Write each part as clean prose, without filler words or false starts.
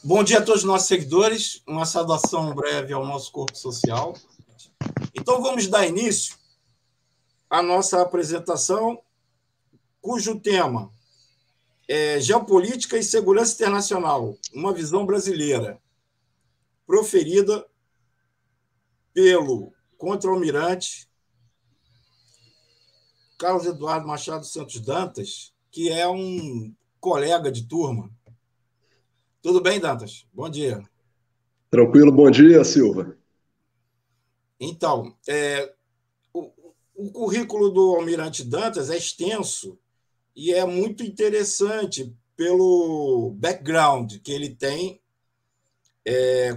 Bom dia a todos os nossos seguidores, uma saudação breve ao nosso corpo social. Então, vamos dar início à nossa apresentação, cujo tema é Geopolítica e Segurança Internacional, uma visão brasileira, proferida pelo contra-almirante Carlos Eduardo Machado Santos Dantas, que é um colega de turma. Tudo bem, Dantas? Bom dia. Tranquilo, bom dia, Silva. Então, o currículo do almirante Dantas é extenso e é muito interessante pelo background que ele tem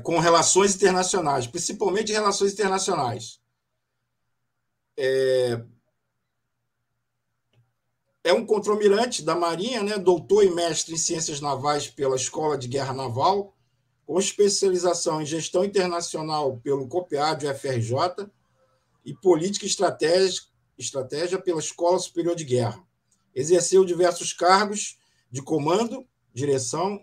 com relações internacionais, principalmente relações internacionais. É um contra-almirante da Marinha, né? Doutor e mestre em Ciências Navais pela Escola de Guerra Naval, com especialização em Gestão Internacional pelo COPEAD UFRJ e Política e Estratégia pela Escola Superior de Guerra. Exerceu diversos cargos de comando, direção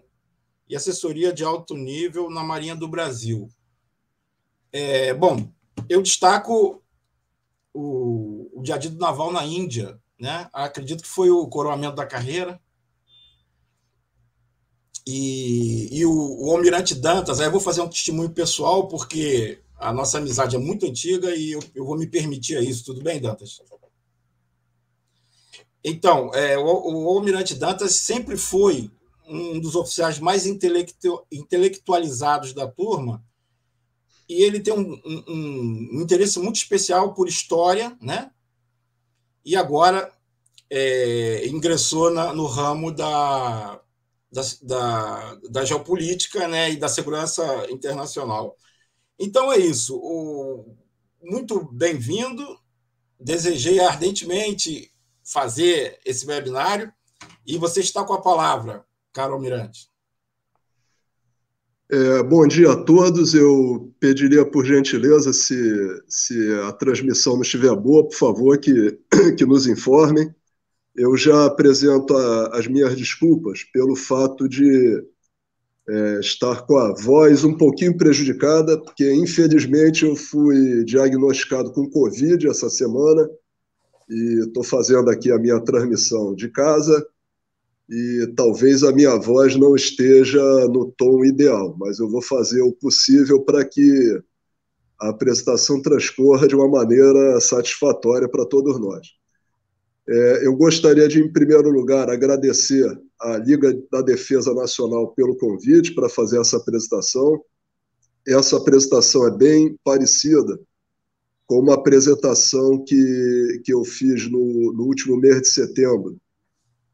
e assessoria de alto nível na Marinha do Brasil. Bom, eu destaco o Diadido Naval na Índia, né? Acredito que foi o coroamento da carreira. E o Almirante Dantas, aí eu vou fazer um testemunho pessoal, porque a nossa amizade é muito antiga e eu vou me permitir isso. Tudo bem, Dantas? Então, o Almirante Dantas sempre foi um dos oficiais mais intelectualizados da turma, e ele tem um interesse muito especial por história, né? E agora ingressou no ramo da geopolítica, né? E da segurança internacional. Então é isso. Muito bem-vindo. Desejei ardentemente fazer esse webinário e você está com a palavra, caro almirante. Bom dia a todos. Eu pediria, por gentileza, se a transmissão não estiver boa, por favor, que nos informem. Eu já apresento as minhas desculpas pelo fato de estar com a voz um pouquinho prejudicada, porque, infelizmente, eu fui diagnosticado com Covid essa semana e estou fazendo aqui a minha transmissão de casa. E talvez a minha voz não esteja no tom ideal, mas eu vou fazer o possível para que a apresentação transcorra de uma maneira satisfatória para todos nós. Eu gostaria de, em primeiro lugar, agradecer à Liga da Defesa Nacional pelo convite para fazer essa apresentação. Essa apresentação é bem parecida com uma apresentação que eu fiz no último mês de setembro,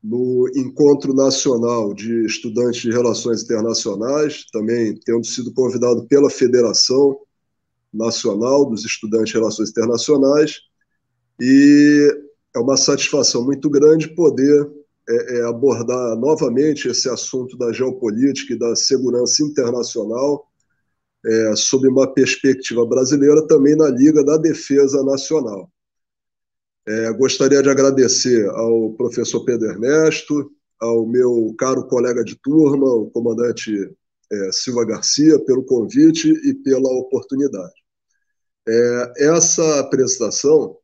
no Encontro Nacional de Estudantes de Relações Internacionais, também tendo sido convidado pela Federação Nacional dos Estudantes de Relações Internacionais, e é uma satisfação muito grande poder abordar novamente esse assunto da geopolítica e da segurança internacional sob uma perspectiva brasileira, também na Liga da Defesa Nacional. Gostaria de agradecer ao professor Pedro Ernesto, ao meu caro colega de turma, o comandante Silva Garcia, pelo convite e pela oportunidade. Essa apresentação,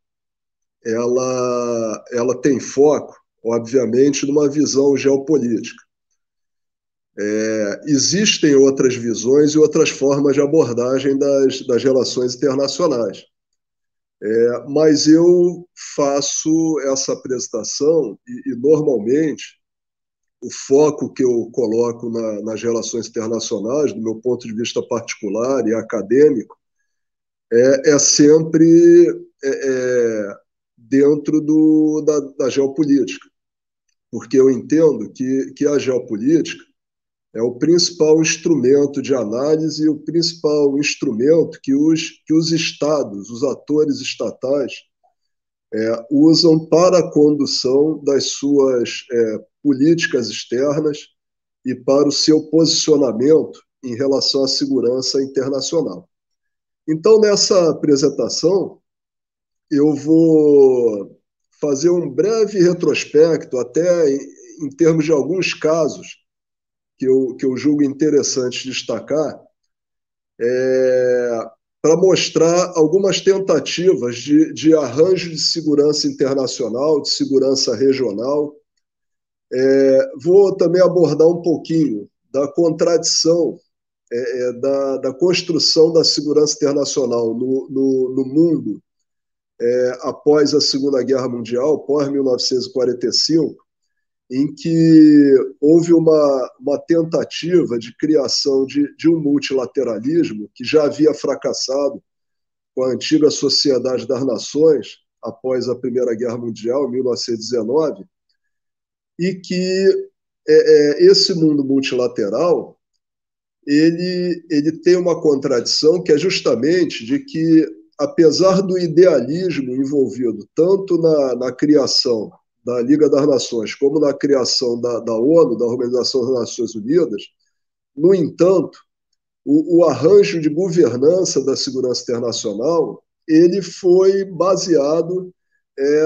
ela tem foco, obviamente, numa visão geopolítica. Existem outras visões e outras formas de abordagem das relações internacionais. Mas eu faço essa apresentação e normalmente, o foco que eu coloco nas relações internacionais, do meu ponto de vista particular e acadêmico, é sempre dentro da geopolítica, porque eu entendo que a geopolítica é o principal instrumento de análise e o principal instrumento que os estados, os atores estatais, usam para a condução das suas políticas externas e para o seu posicionamento em relação à segurança internacional. Então, nessa apresentação, eu vou fazer um breve retrospecto, até em termos de alguns casos que eu julgo interessante destacar para mostrar algumas tentativas de arranjo de segurança internacional, de segurança regional. Vou também abordar um pouquinho da contradição da construção da segurança internacional no mundo após a Segunda Guerra Mundial, pós 1945, em que houve uma tentativa de criação de um multilateralismo que já havia fracassado com a antiga Sociedade das Nações, após a Primeira Guerra Mundial, em 1919, e que esse mundo multilateral ele tem uma contradição que é justamente de que, apesar do idealismo envolvido tanto na criação da Liga das Nações como na criação da ONU, da Organização das Nações Unidas, no entanto, o arranjo de governança da segurança internacional ele foi baseado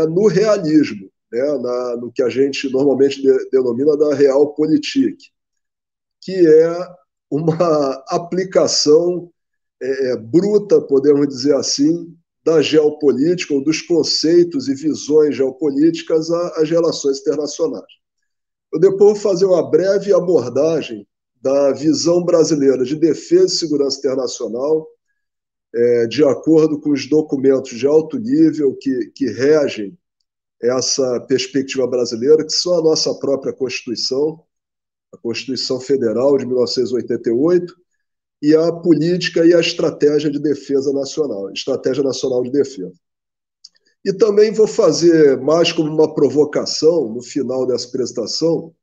no realismo, né, no que a gente normalmente denomina da realpolitik, que é uma aplicação bruta, podemos dizer assim, da geopolítica ou dos conceitos e visões geopolíticas às relações internacionais. Eu depois vou fazer uma breve abordagem da visão brasileira de defesa e segurança internacional, de acordo com os documentos de alto nível que regem essa perspectiva brasileira, que são a nossa própria Constituição, a Constituição Federal de 1988, e a política e a estratégia de defesa nacional, estratégia nacional de defesa. E também vou fazer, mais como uma provocação, no final dessa apresentação,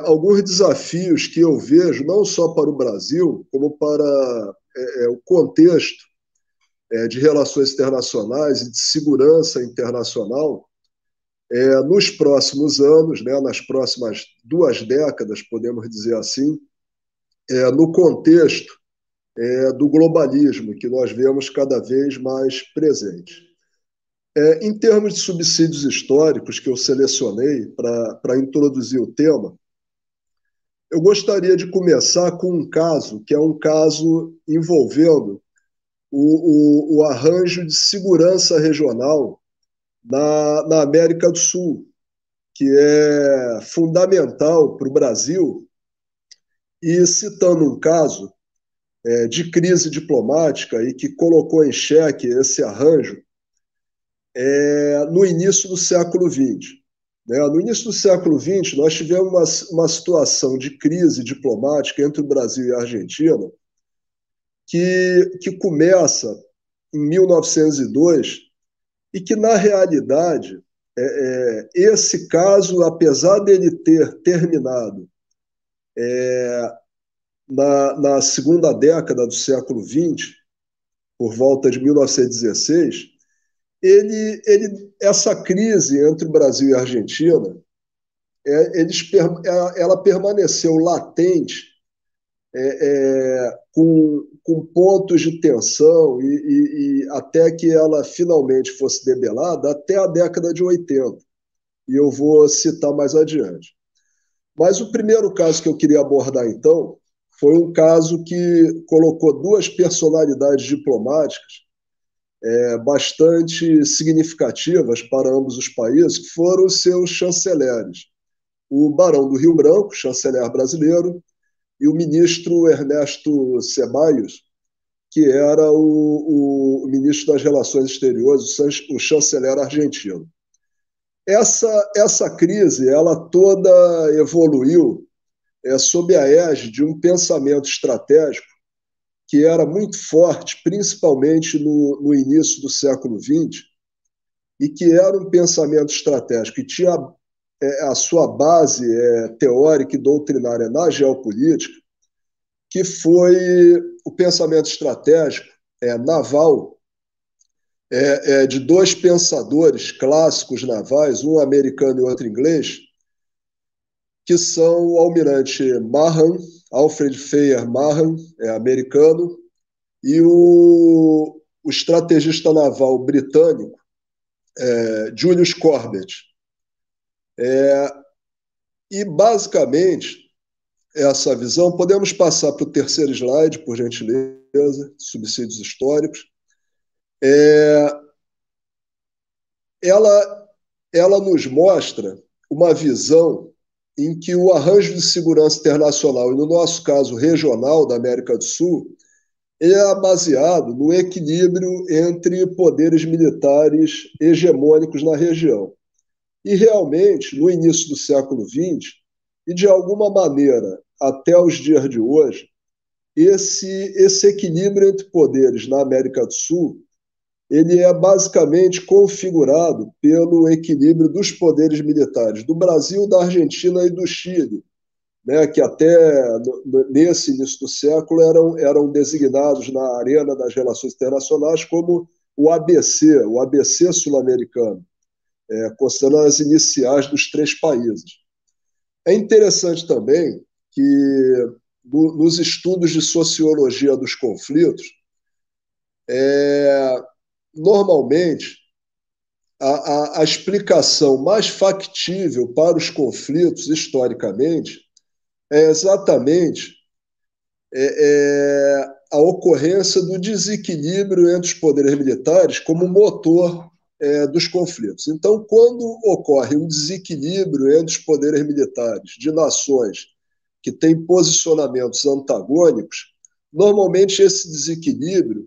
alguns desafios que eu vejo, não só para o Brasil, como para o contexto de relações internacionais e de segurança internacional, nos próximos anos, né, nas próximas 2 décadas, podemos dizer assim, no contexto do globalismo, que nós vemos cada vez mais presente. Em termos de subsídios históricos que eu selecionei para introduzir o tema, eu gostaria de começar com um caso, que é um caso envolvendo o arranjo de segurança regional na América do Sul, que é fundamental para o Brasil, e citando um caso de crise diplomática e que colocou em xeque esse arranjo no início do século XX. No início do século XX, nós tivemos uma situação de crise diplomática entre o Brasil e a Argentina que começa em 1902 e que, na realidade, esse caso, apesar dele ter terminado na segunda década do século XX, por volta de 1916, essa crise entre o Brasil e a Argentina, ela permaneceu latente, com pontos de tensão e até que ela finalmente fosse debelada até a década de 80. E eu vou citar mais adiante. Mas o primeiro caso que eu queria abordar, então, foi um caso que colocou 2 personalidades diplomáticas bastante significativas para ambos os países, que foram os seus chanceleres. O Barão do Rio Branco, chanceler brasileiro, e o ministro Ernesto Ceballos, que era o ministro das Relações Exteriores, o chanceler argentino. Essa crise, ela toda evoluiu sob a égide de um pensamento estratégico que era muito forte, principalmente no início do século XX, e que era um pensamento estratégico que tinha a sua base teórica e doutrinária na geopolítica, que foi o pensamento estratégico naval de 2 pensadores clássicos navais, um americano e outro inglês, que são o almirante Mahan, Alfred Thayer Mahan, americano, e o estrategista naval britânico, Julius Corbett. E, basicamente, essa visão. Podemos passar para o terceiro slide, por gentileza, subsídios históricos. Ela nos mostra uma visão em que o arranjo de segurança internacional, e no nosso caso regional da América do Sul, é baseado no equilíbrio entre poderes militares hegemônicos na região. E realmente, no início do século XX, e de alguma maneira até os dias de hoje, esse equilíbrio entre poderes na América do Sul ele é basicamente configurado pelo equilíbrio dos poderes militares do Brasil, da Argentina e do Chile, né, que até nesse início do século eram designados na arena das relações internacionais como o ABC sul-americano, considerando as iniciais dos três países. É interessante também que, nos estudos de sociologia dos conflitos, normalmente, a explicação mais factível para os conflitos, historicamente, é exatamente a ocorrência do desequilíbrio entre os poderes militares como motor dos conflitos. Então, quando ocorre um desequilíbrio entre os poderes militares de nações que têm posicionamentos antagônicos, normalmente esse desequilíbrio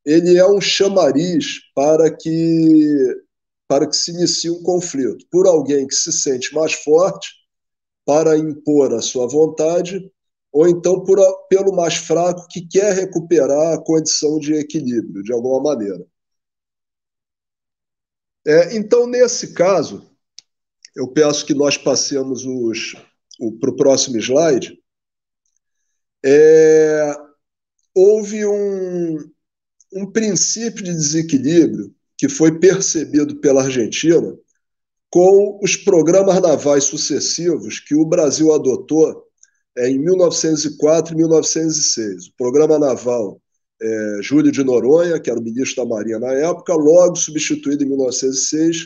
ele é um chamariz para que se inicie um conflito por alguém que se sente mais forte para impor a sua vontade, ou então pelo mais fraco que quer recuperar a condição de equilíbrio, de alguma maneira. Então, nesse caso, eu peço que nós passemos para o próximo slide. Houve um princípio de desequilíbrio que foi percebido pela Argentina com os programas navais sucessivos que o Brasil adotou em 1904 e 1906. O programa naval Júlio de Noronha, que era o ministro da Marinha na época, logo substituído em 1906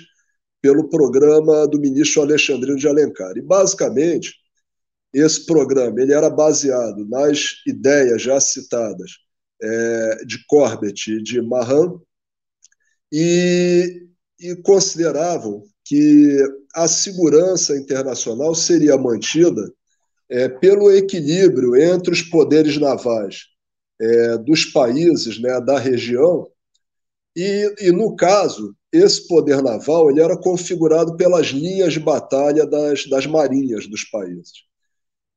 pelo programa do ministro Alexandrino de Alencar. E, basicamente, esse programa ele era baseado nas ideias já citadas de Corbett e de Mahan, e consideravam que a segurança internacional seria mantida pelo equilíbrio entre os poderes navais dos países, né, da região, e, no caso, esse poder naval ele era configurado pelas linhas de batalha das marinhas dos países.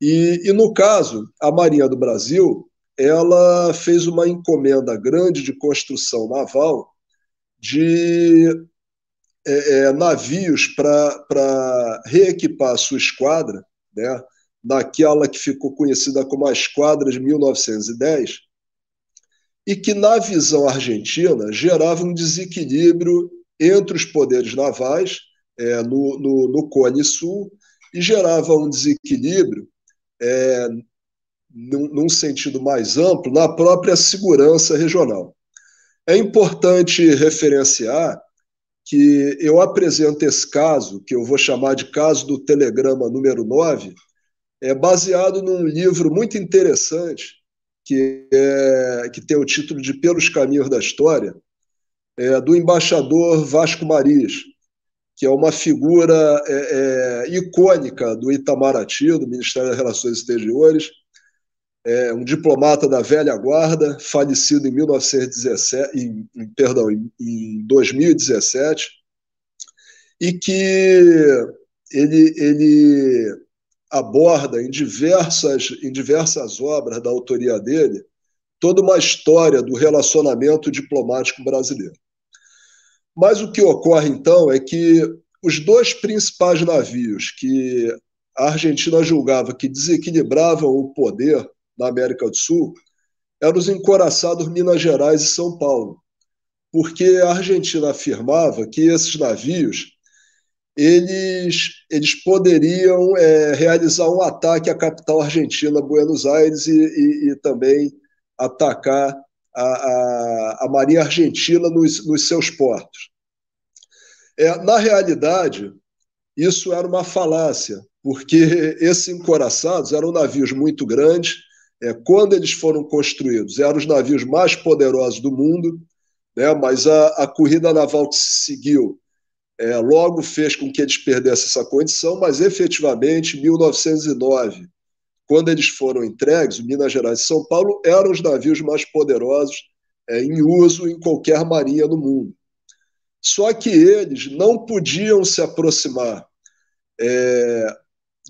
E, no caso, a Marinha do Brasil ela fez uma encomenda grande de construção naval de navios para reequipar a sua esquadra, né, naquela que ficou conhecida como a Esquadra de 1910, e que, na visão argentina, gerava um desequilíbrio entre os poderes navais no Cone Sul e gerava um desequilíbrio, num sentido mais amplo, na própria segurança regional. É importante referenciar que eu apresento esse caso, que eu vou chamar de caso do Telegrama número 9, baseado num livro muito interessante, que tem o título de Pelos Caminhos da História, do embaixador Vasco Mariz, que é uma figura icônica do Itamaraty, do Ministério das Relações Exteriores, um diplomata da velha guarda, falecido em 2017, e que ele aborda em diversas obras da autoria dele toda uma história do relacionamento diplomático brasileiro. Mas o que ocorre, então, é que os dois principais navios que a Argentina julgava que desequilibravam o poder na América do Sul eram os encoraçados Minas Gerais e São Paulo, porque a Argentina afirmava que esses navios eles poderiam realizar um ataque à capital argentina, Buenos Aires, e também atacar a Marinha Argentina nos seus portos. Na realidade, isso era uma falácia, porque esses encouraçados eram navios muito grandes. Quando eles foram construídos, eram os navios mais poderosos do mundo, né? Mas a corrida naval que se seguiu logo fez com que eles perdessem essa condição, mas efetivamente, em 1909, quando eles foram entregues, o Minas Gerais e São Paulo eram os navios mais poderosos em uso em qualquer marinha no mundo. Só que eles não podiam se aproximar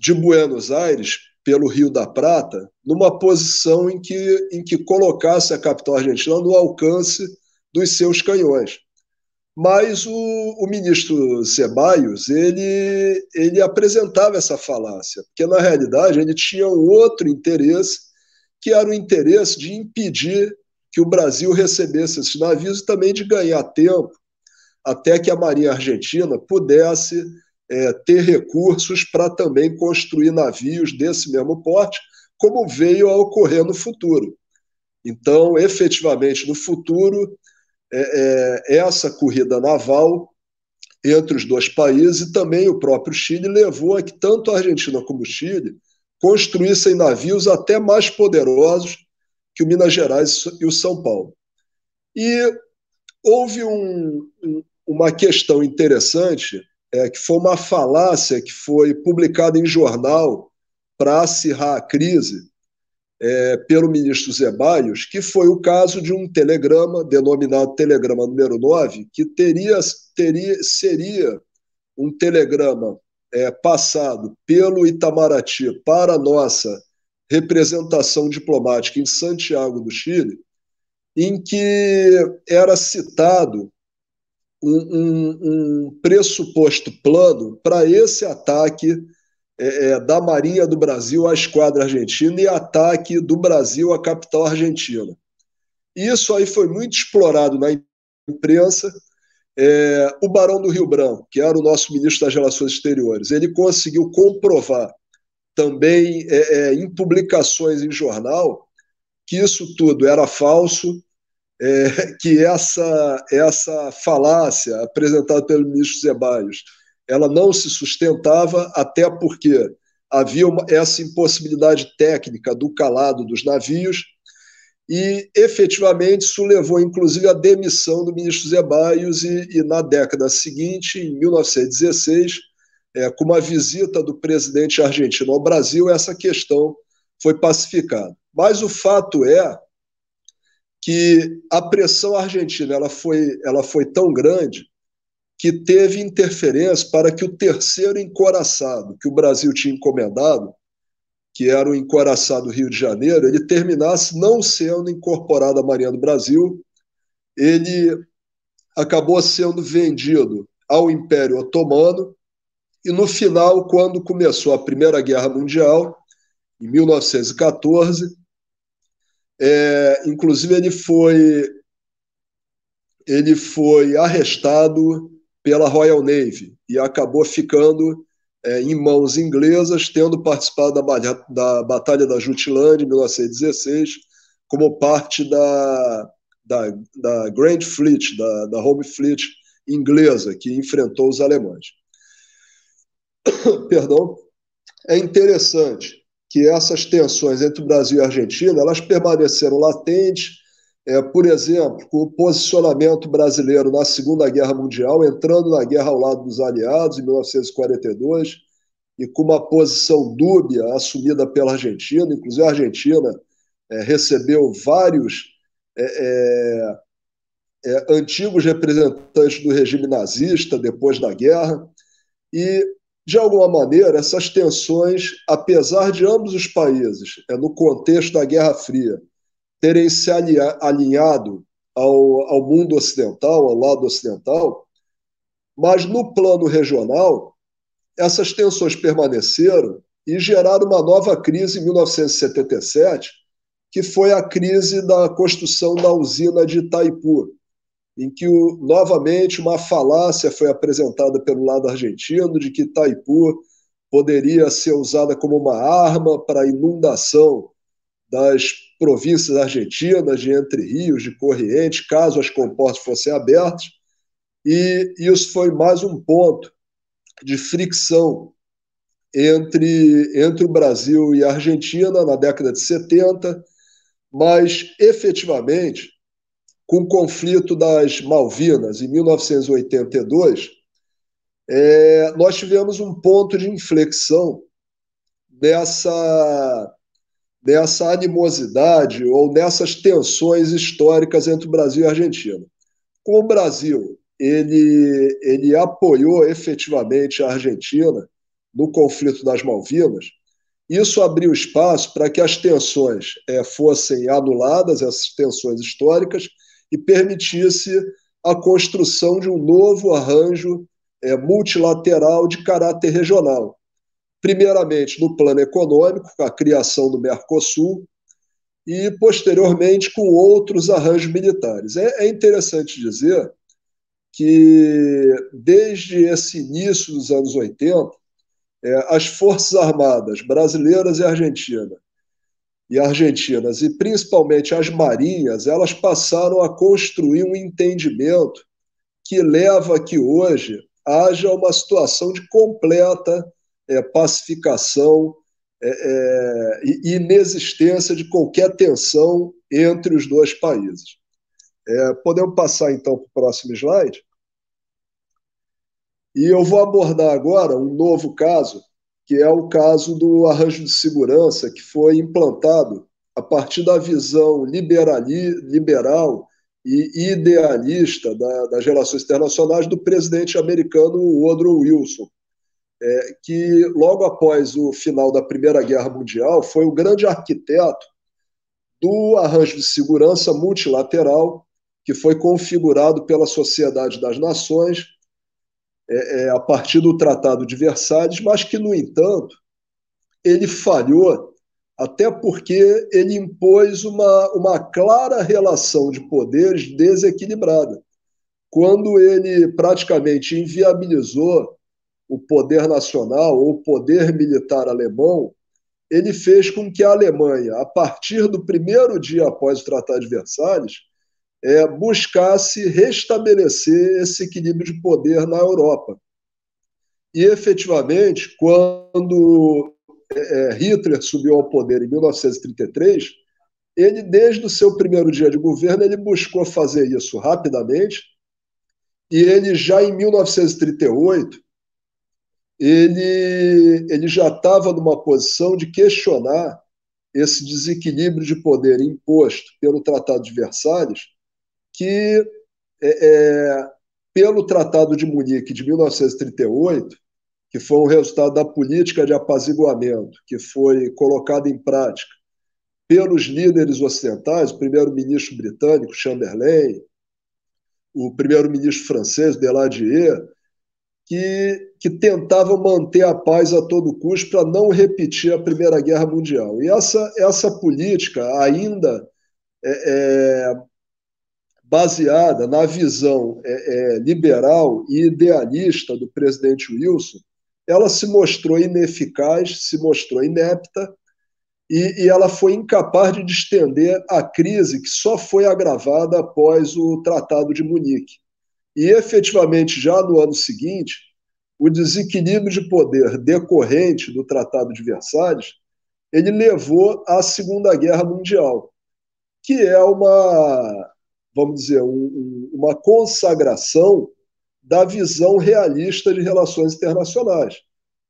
de Buenos Aires pelo Rio da Prata numa posição em que colocasse a capital argentina no alcance dos seus canhões. Mas o ministro Ceballos, ele apresentava essa falácia, porque, na realidade, ele tinha um outro interesse, que era o interesse de impedir que o Brasil recebesse esses navios e também de ganhar tempo até que a Marinha Argentina pudesse ter recursos para também construir navios desse mesmo porte, como veio a ocorrer no futuro. Então, efetivamente, no futuro, essa corrida naval entre os dois países e também o próprio Chile levou a que tanto a Argentina como o Chile construíssem navios até mais poderosos que o Minas Gerais e o São Paulo. E houve uma questão interessante, que foi uma falácia que foi publicada em jornal para acirrar a crise pelo ministro Zeballos, que foi o caso de um telegrama, denominado telegrama número 9, que seria um telegrama passado pelo Itamaraty para a nossa representação diplomática em Santiago do Chile, em que era citado um pressuposto plano para esse ataque da Marinha do Brasil à esquadra argentina e ataque do Brasil à capital argentina. Isso aí foi muito explorado na imprensa. O Barão do Rio Branco, que era o nosso ministro das Relações Exteriores, ele conseguiu comprovar também em publicações em jornal que isso tudo era falso, que essa falácia apresentada pelo ministro Zeballos, ela não se sustentava, até porque havia essa impossibilidade técnica do calado dos navios, e efetivamente isso levou inclusive à demissão do ministro Zeballos, e na década seguinte, em 1916, com uma visita do presidente argentino ao Brasil, essa questão foi pacificada. Mas o fato é que a pressão argentina ela foi tão grande que teve interferência para que o terceiro encoraçado que o Brasil tinha encomendado, que era o encoraçado Rio de Janeiro, ele terminasse não sendo incorporado à Marinha do Brasil. Ele acabou sendo vendido ao Império Otomano e, no final, quando começou a Primeira Guerra Mundial, em 1914, inclusive ele foi arrestado pela Royal Navy e acabou ficando em mãos inglesas, tendo participado da Batalha da Jutlândia, em 1916, como parte da Grand Fleet, da Home Fleet inglesa, que enfrentou os alemães. Perdão. É interessante que essas tensões entre o Brasil e a Argentina elas permaneceram latentes, por exemplo, com o posicionamento brasileiro na Segunda Guerra Mundial, entrando na guerra ao lado dos aliados, em 1942, e com uma posição dúbia assumida pela Argentina. Inclusive, a Argentina recebeu vários antigos representantes do regime nazista depois da guerra, e de alguma maneira, essas tensões, apesar de ambos os países, no contexto da Guerra Fria, terem se alinhado ao mundo ocidental, ao lado ocidental, mas no plano regional, essas tensões permaneceram e geraram uma nova crise em 1977, que foi a crise da construção da usina de Itaipu, em que novamente uma falácia foi apresentada pelo lado argentino de que Itaipu poderia ser usada como uma arma para a inundação das províncias argentinas de Entre Rios, de Corrientes, caso as comportas fossem abertas, e isso foi mais um ponto de fricção entre o Brasil e a Argentina na década de 70, mas efetivamente, com o conflito das Malvinas, em 1982, nós tivemos um ponto de inflexão nessa animosidade ou nessas tensões históricas entre o Brasil e a Argentina. Como o Brasil ele apoiou efetivamente a Argentina no conflito das Malvinas, isso abriu espaço para que as tensões fossem anuladas, essas tensões históricas, e permitisse a construção de um novo arranjo multilateral de caráter regional. Primeiramente, no plano econômico, com a criação do Mercosul, e, posteriormente, com outros arranjos militares. É interessante dizer que, desde esse início dos anos 80, as Forças Armadas brasileiras e argentinas, e principalmente as marinhas, elas passaram a construir um entendimento que leva a que hoje haja uma situação de completa pacificação e inexistência de qualquer tensão entre os dois países. Podemos passar, então, para o próximo slide? E eu vou abordar agora um novo caso, que é o caso do arranjo de segurança, que foi implantado a partir da visão liberal e idealista das relações internacionais do presidente americano Woodrow Wilson, que logo após o final da Primeira Guerra Mundial foi o grande arquiteto do arranjo de segurança multilateral que foi configurado pela Sociedade das Nações a partir do Tratado de Versalhes, mas que, no entanto, ele falhou até porque ele impôs uma clara relação de poderes desequilibrada. Quando ele praticamente inviabilizou o poder nacional ou o poder militar alemão, ele fez com que a Alemanha, a partir do primeiro dia após o Tratado de Versalhes, buscasse restabelecer esse equilíbrio de poder na Europa. E, efetivamente, quando Hitler subiu ao poder em 1933, ele, desde o seu primeiro dia de governo, ele buscou fazer isso rapidamente, e ele já em 1938, ele já estava numa posição de questionar esse desequilíbrio de poder imposto pelo Tratado de Versalhes, que, pelo Tratado de Munique de 1938, que foi um resultado da política de apaziguamento que foi colocada em prática pelos líderes ocidentais, o primeiro-ministro britânico Chamberlain, o primeiro-ministro francês Daladier, que tentavam manter a paz a todo custo para não repetir a Primeira Guerra Mundial. E essa política, ainda baseada na visão liberal e idealista do presidente Wilson, ela se mostrou ineficaz, se mostrou inepta, e ela foi incapaz de distender a crise que só foi agravada após o Tratado de Munique. E, efetivamente, já no ano seguinte, o desequilíbrio de poder decorrente do Tratado de Versalhes, ele levou à Segunda Guerra Mundial, que é vamos dizer, uma consagração da visão realista de relações internacionais,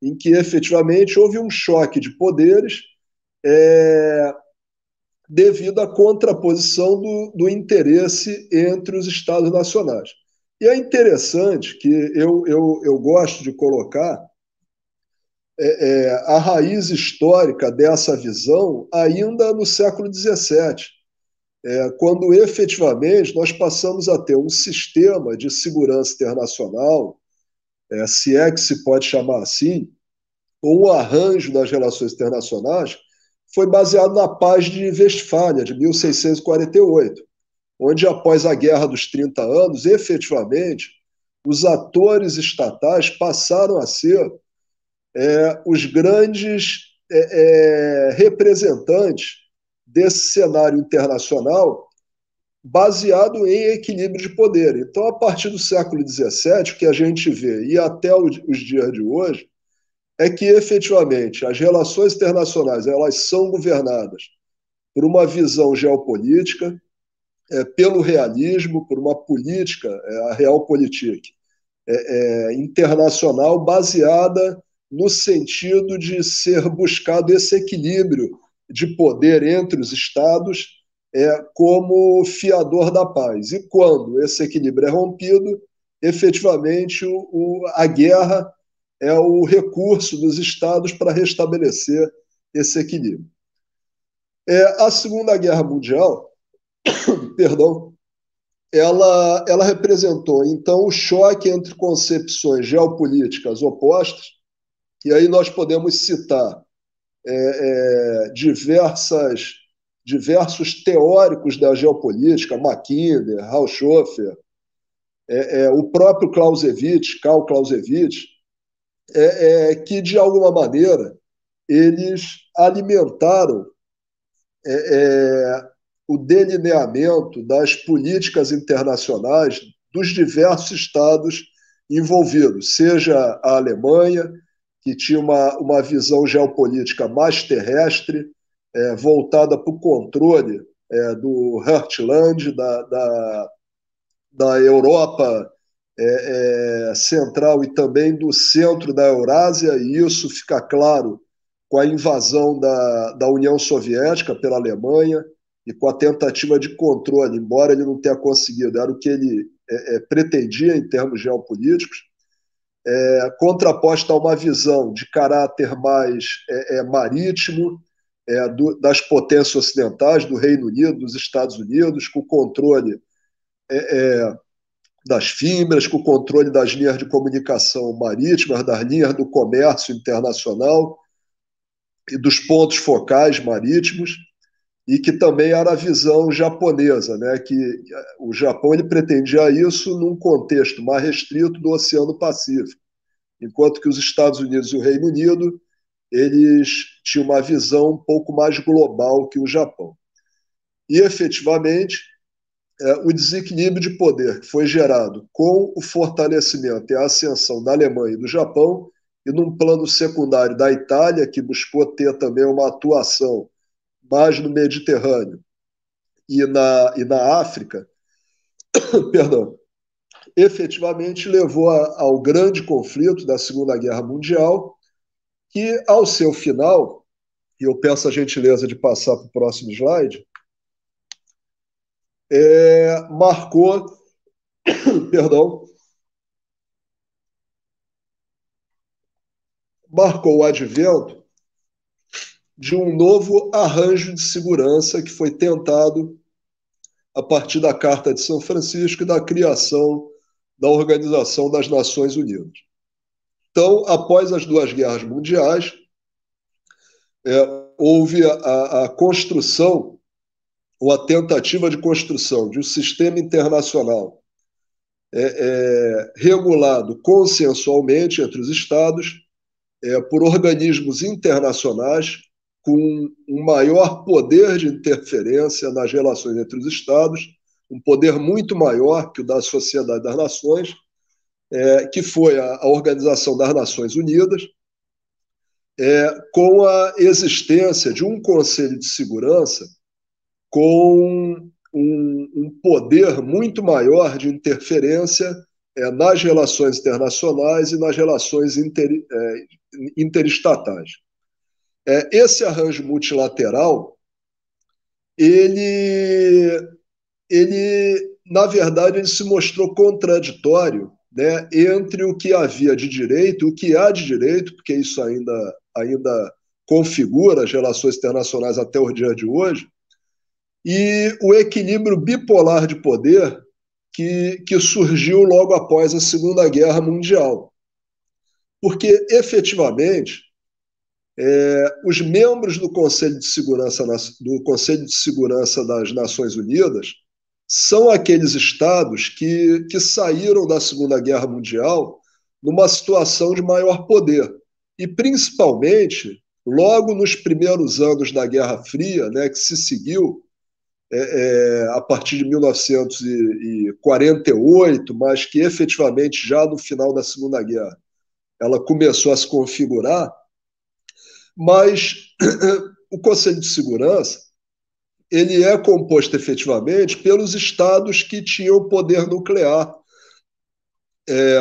em que efetivamente houve um choque de poderes devido à contraposição do interesse entre os Estados nacionais. E é interessante que eu gosto de colocar a raiz histórica dessa visão ainda no século XVII, quando efetivamente nós passamos a ter um sistema de segurança internacional, se é que se pode chamar assim, ou um arranjo das relações internacionais, foi baseado na Paz de Westfália, de 1648, onde, após a Guerra dos 30 anos, efetivamente, os atores estatais passaram a ser os grandes representantes desse cenário internacional baseado em equilíbrio de poder. Então, a partir do século XVII, o que a gente vê, e até os dias de hoje, é que, efetivamente, as relações internacionais elas são governadas por uma visão geopolítica, pelo realismo, por uma política, a realpolitik, internacional baseada no sentido de ser buscado esse equilíbrio de poder entre os Estados como fiador da paz. E quando esse equilíbrio é rompido, efetivamente a guerra é o recurso dos Estados para restabelecer esse equilíbrio. A Segunda Guerra Mundial, perdão, ela representou, então, o choque entre concepções geopolíticas opostas, e aí nós podemos citar diversos teóricos da geopolítica, Mackinder, Haushofer, o próprio Karl Clausewitz, que, de alguma maneira, eles alimentaram o delineamento das políticas internacionais dos diversos estados envolvidos, seja a Alemanha, que tinha uma visão geopolítica mais terrestre, voltada para o controle do Heartland, da Europa central e também do centro da Eurásia, e isso fica claro com a invasão da União Soviética pela Alemanha e com a tentativa de controle, embora ele não tenha conseguido, era o que ele pretendia em termos geopolíticos, contraposta a uma visão de caráter mais marítimo das potências ocidentais, do Reino Unido, dos Estados Unidos, com o controle das fibras, com o controle das linhas de comunicação marítimas, das linhas do comércio internacional e dos pontos focais marítimos, e que também era a visão japonesa, né? Que o Japão ele pretendia isso num contexto mais restrito do Oceano Pacífico, enquanto que os Estados Unidos e o Reino Unido eles tinham uma visão um pouco mais global que o Japão. E, efetivamente, o desequilíbrio de poder que foi gerado com o fortalecimento e a ascensão da Alemanha e do Japão, e num plano secundário da Itália, que buscou ter também uma atuação mais no Mediterrâneo e na África, perdão, efetivamente levou ao grande conflito da Segunda Guerra Mundial, que, ao seu final, e eu peço a gentileza de passar para o próximo slide, marcou, perdão, marcou o advento de um novo arranjo de segurança que foi tentado a partir da Carta de São Francisco e da criação da Organização das Nações Unidas. Então, após as duas guerras mundiais, houve a construção, ou a tentativa de construção de um sistema internacional regulado consensualmente entre os Estados, por organismos internacionais com um maior poder de interferência nas relações entre os Estados, um poder muito maior que o da Sociedade das Nações, que foi a Organização das Nações Unidas, com a existência de um Conselho de Segurança com um poder muito maior de interferência nas relações internacionais e nas relações interestatais. Esse arranjo multilateral, na verdade, ele se mostrou contraditório, né, entre o que havia de direito, o que há de direito, porque isso ainda configura as relações internacionais até o dia de hoje, e o equilíbrio bipolar de poder que surgiu logo após a Segunda Guerra Mundial. Porque, efetivamente, os membros do Conselho de Segurança das Nações Unidas são aqueles estados que saíram da Segunda Guerra Mundial numa situação de maior poder. E, principalmente, logo nos primeiros anos da Guerra Fria, né, que se seguiu, a partir de 1948, mas que efetivamente já no final da Segunda Guerra ela começou a se configurar, mas o Conselho de Segurança ele é composto efetivamente pelos estados que tinham poder nuclear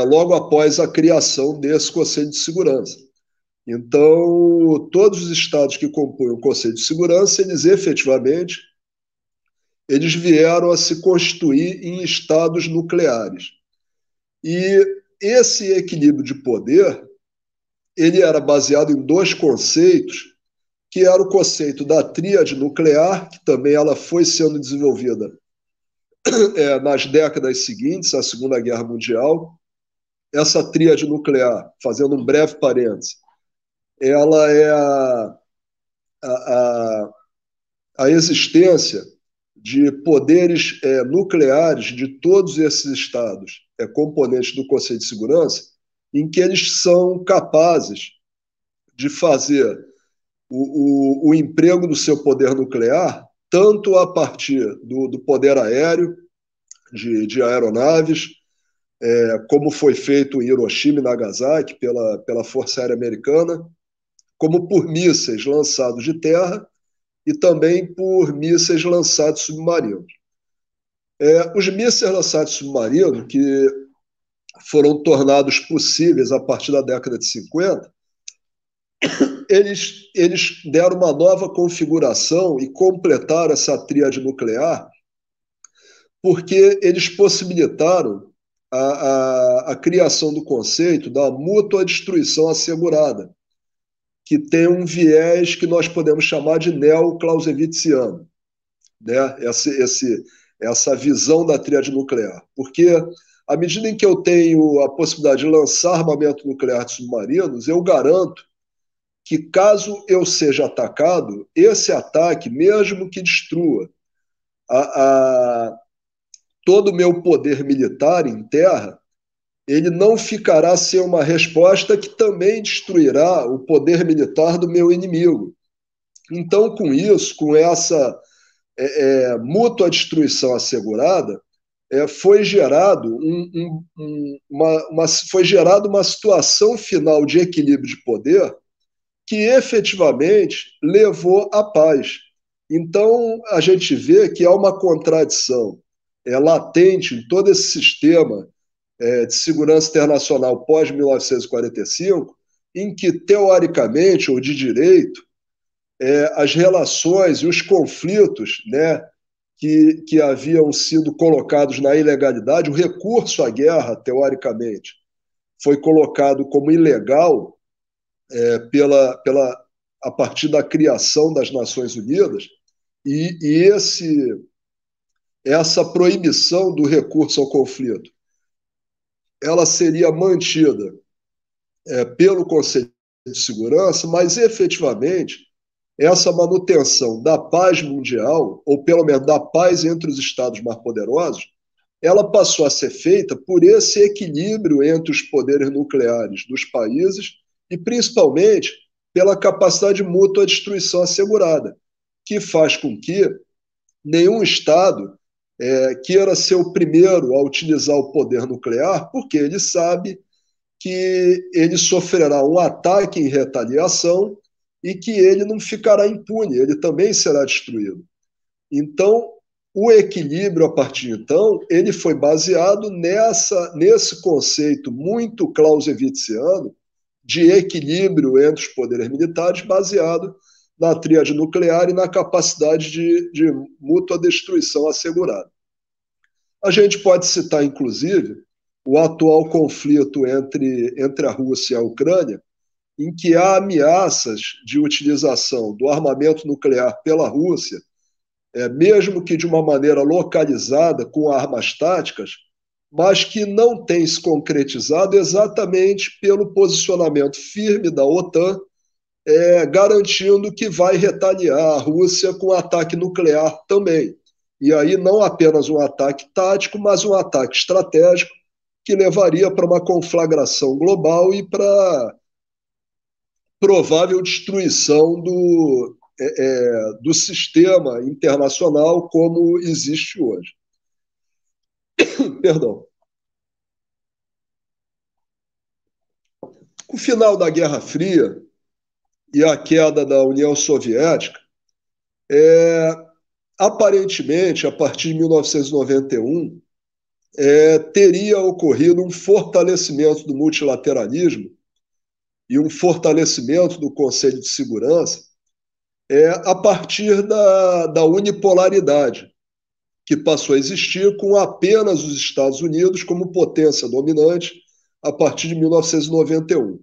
logo após a criação desse Conselho de Segurança. Então, todos os estados que compõem o Conselho de Segurança, eles efetivamente eles vieram a se constituir em estados nucleares. E esse equilíbrio de poder ele era baseado em dois conceitos, que era o conceito da tríade nuclear, que também ela foi sendo desenvolvida nas décadas seguintes à Segunda Guerra Mundial. Essa tríade nuclear, fazendo um breve parêntese, ela é a, a existência de poderes nucleares de todos esses estados, componentes do Conselho de Segurança, em que eles são capazes de fazer o emprego do seu poder nuclear, tanto a partir do poder aéreo, de aeronaves, como foi feito em Hiroshima e Nagasaki pela Força Aérea Americana, como por mísseis lançados de terra e também por mísseis lançados submarinos. Os mísseis lançados submarinos, que foram tornados possíveis a partir da década de 50, eles deram uma nova configuração e completaram essa tríade nuclear porque eles possibilitaram a criação do conceito da mútua destruição assegurada, que tem um viés que nós podemos chamar de neo-clausewitziano, né? Essa visão da tríade nuclear. Porque, à medida em que eu tenho a possibilidade de lançar armamento nuclear de submarinos, eu garanto que, caso eu seja atacado, esse ataque, mesmo que destrua todo o meu poder militar em terra, ele não ficará sem uma resposta que também destruirá o poder militar do meu inimigo. Então, com isso, com essa mútua destruição assegurada, foi gerado foi gerada uma situação final de equilíbrio de poder que efetivamente levou à paz. Então, a gente vê que há uma contradição latente em todo esse sistema de segurança internacional pós-1945, em que, teoricamente, ou de direito, as relações e os conflitos, né, que haviam sido colocados na ilegalidade, o recurso à guerra, teoricamente, foi colocado como ilegal a partir da criação das Nações Unidas, e essa proibição do recurso ao conflito ela seria mantida pelo Conselho de Segurança, mas efetivamente essa manutenção da paz mundial, ou pelo menos da paz entre os estados mais poderosos, ela passou a ser feita por esse equilíbrio entre os poderes nucleares dos países e, principalmente, pela capacidade mútua de destruição assegurada, que faz com que nenhum Estado queira ser o primeiro a utilizar o poder nuclear, porque ele sabe que ele sofrerá um ataque em retaliação e que ele não ficará impune, ele também será destruído. Então, o equilíbrio, a partir de então, ele foi baseado nesse conceito muito clausewitziano de equilíbrio entre os poderes militares, baseado na tríade nuclear e na capacidade de mútua destruição assegurada. A gente pode citar, inclusive, o atual conflito entre a Rússia e a Ucrânia, em que há ameaças de utilização do armamento nuclear pela Rússia, mesmo que de uma maneira localizada, com armas táticas, mas que não tem se concretizado exatamente pelo posicionamento firme da OTAN, garantindo que vai retaliar a Rússia com ataque nuclear também. E aí não apenas um ataque tático, mas um ataque estratégico que levaria para uma conflagração global e para provável destruição do sistema internacional como existe hoje. Perdão. Com o final da Guerra Fria e a queda da União Soviética, aparentemente, a partir de 1991, teria ocorrido um fortalecimento do multilateralismo e um fortalecimento do Conselho de Segurança a partir da unipolaridade, que passou a existir com apenas os Estados Unidos como potência dominante a partir de 1991.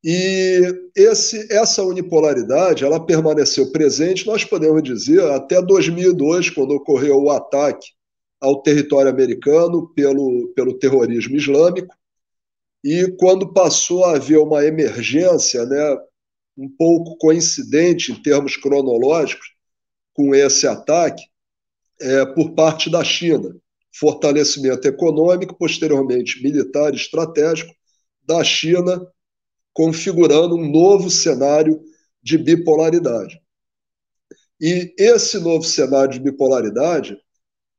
E essa unipolaridade ela permaneceu presente, nós podemos dizer, até 2002, quando ocorreu o ataque ao território americano pelo terrorismo islâmico, e quando passou a haver uma emergência, né, um pouco coincidente em termos cronológicos com esse ataque, por parte da China. Fortalecimento econômico, posteriormente militar e estratégico da China, configurando um novo cenário de bipolaridade. E esse novo cenário de bipolaridade,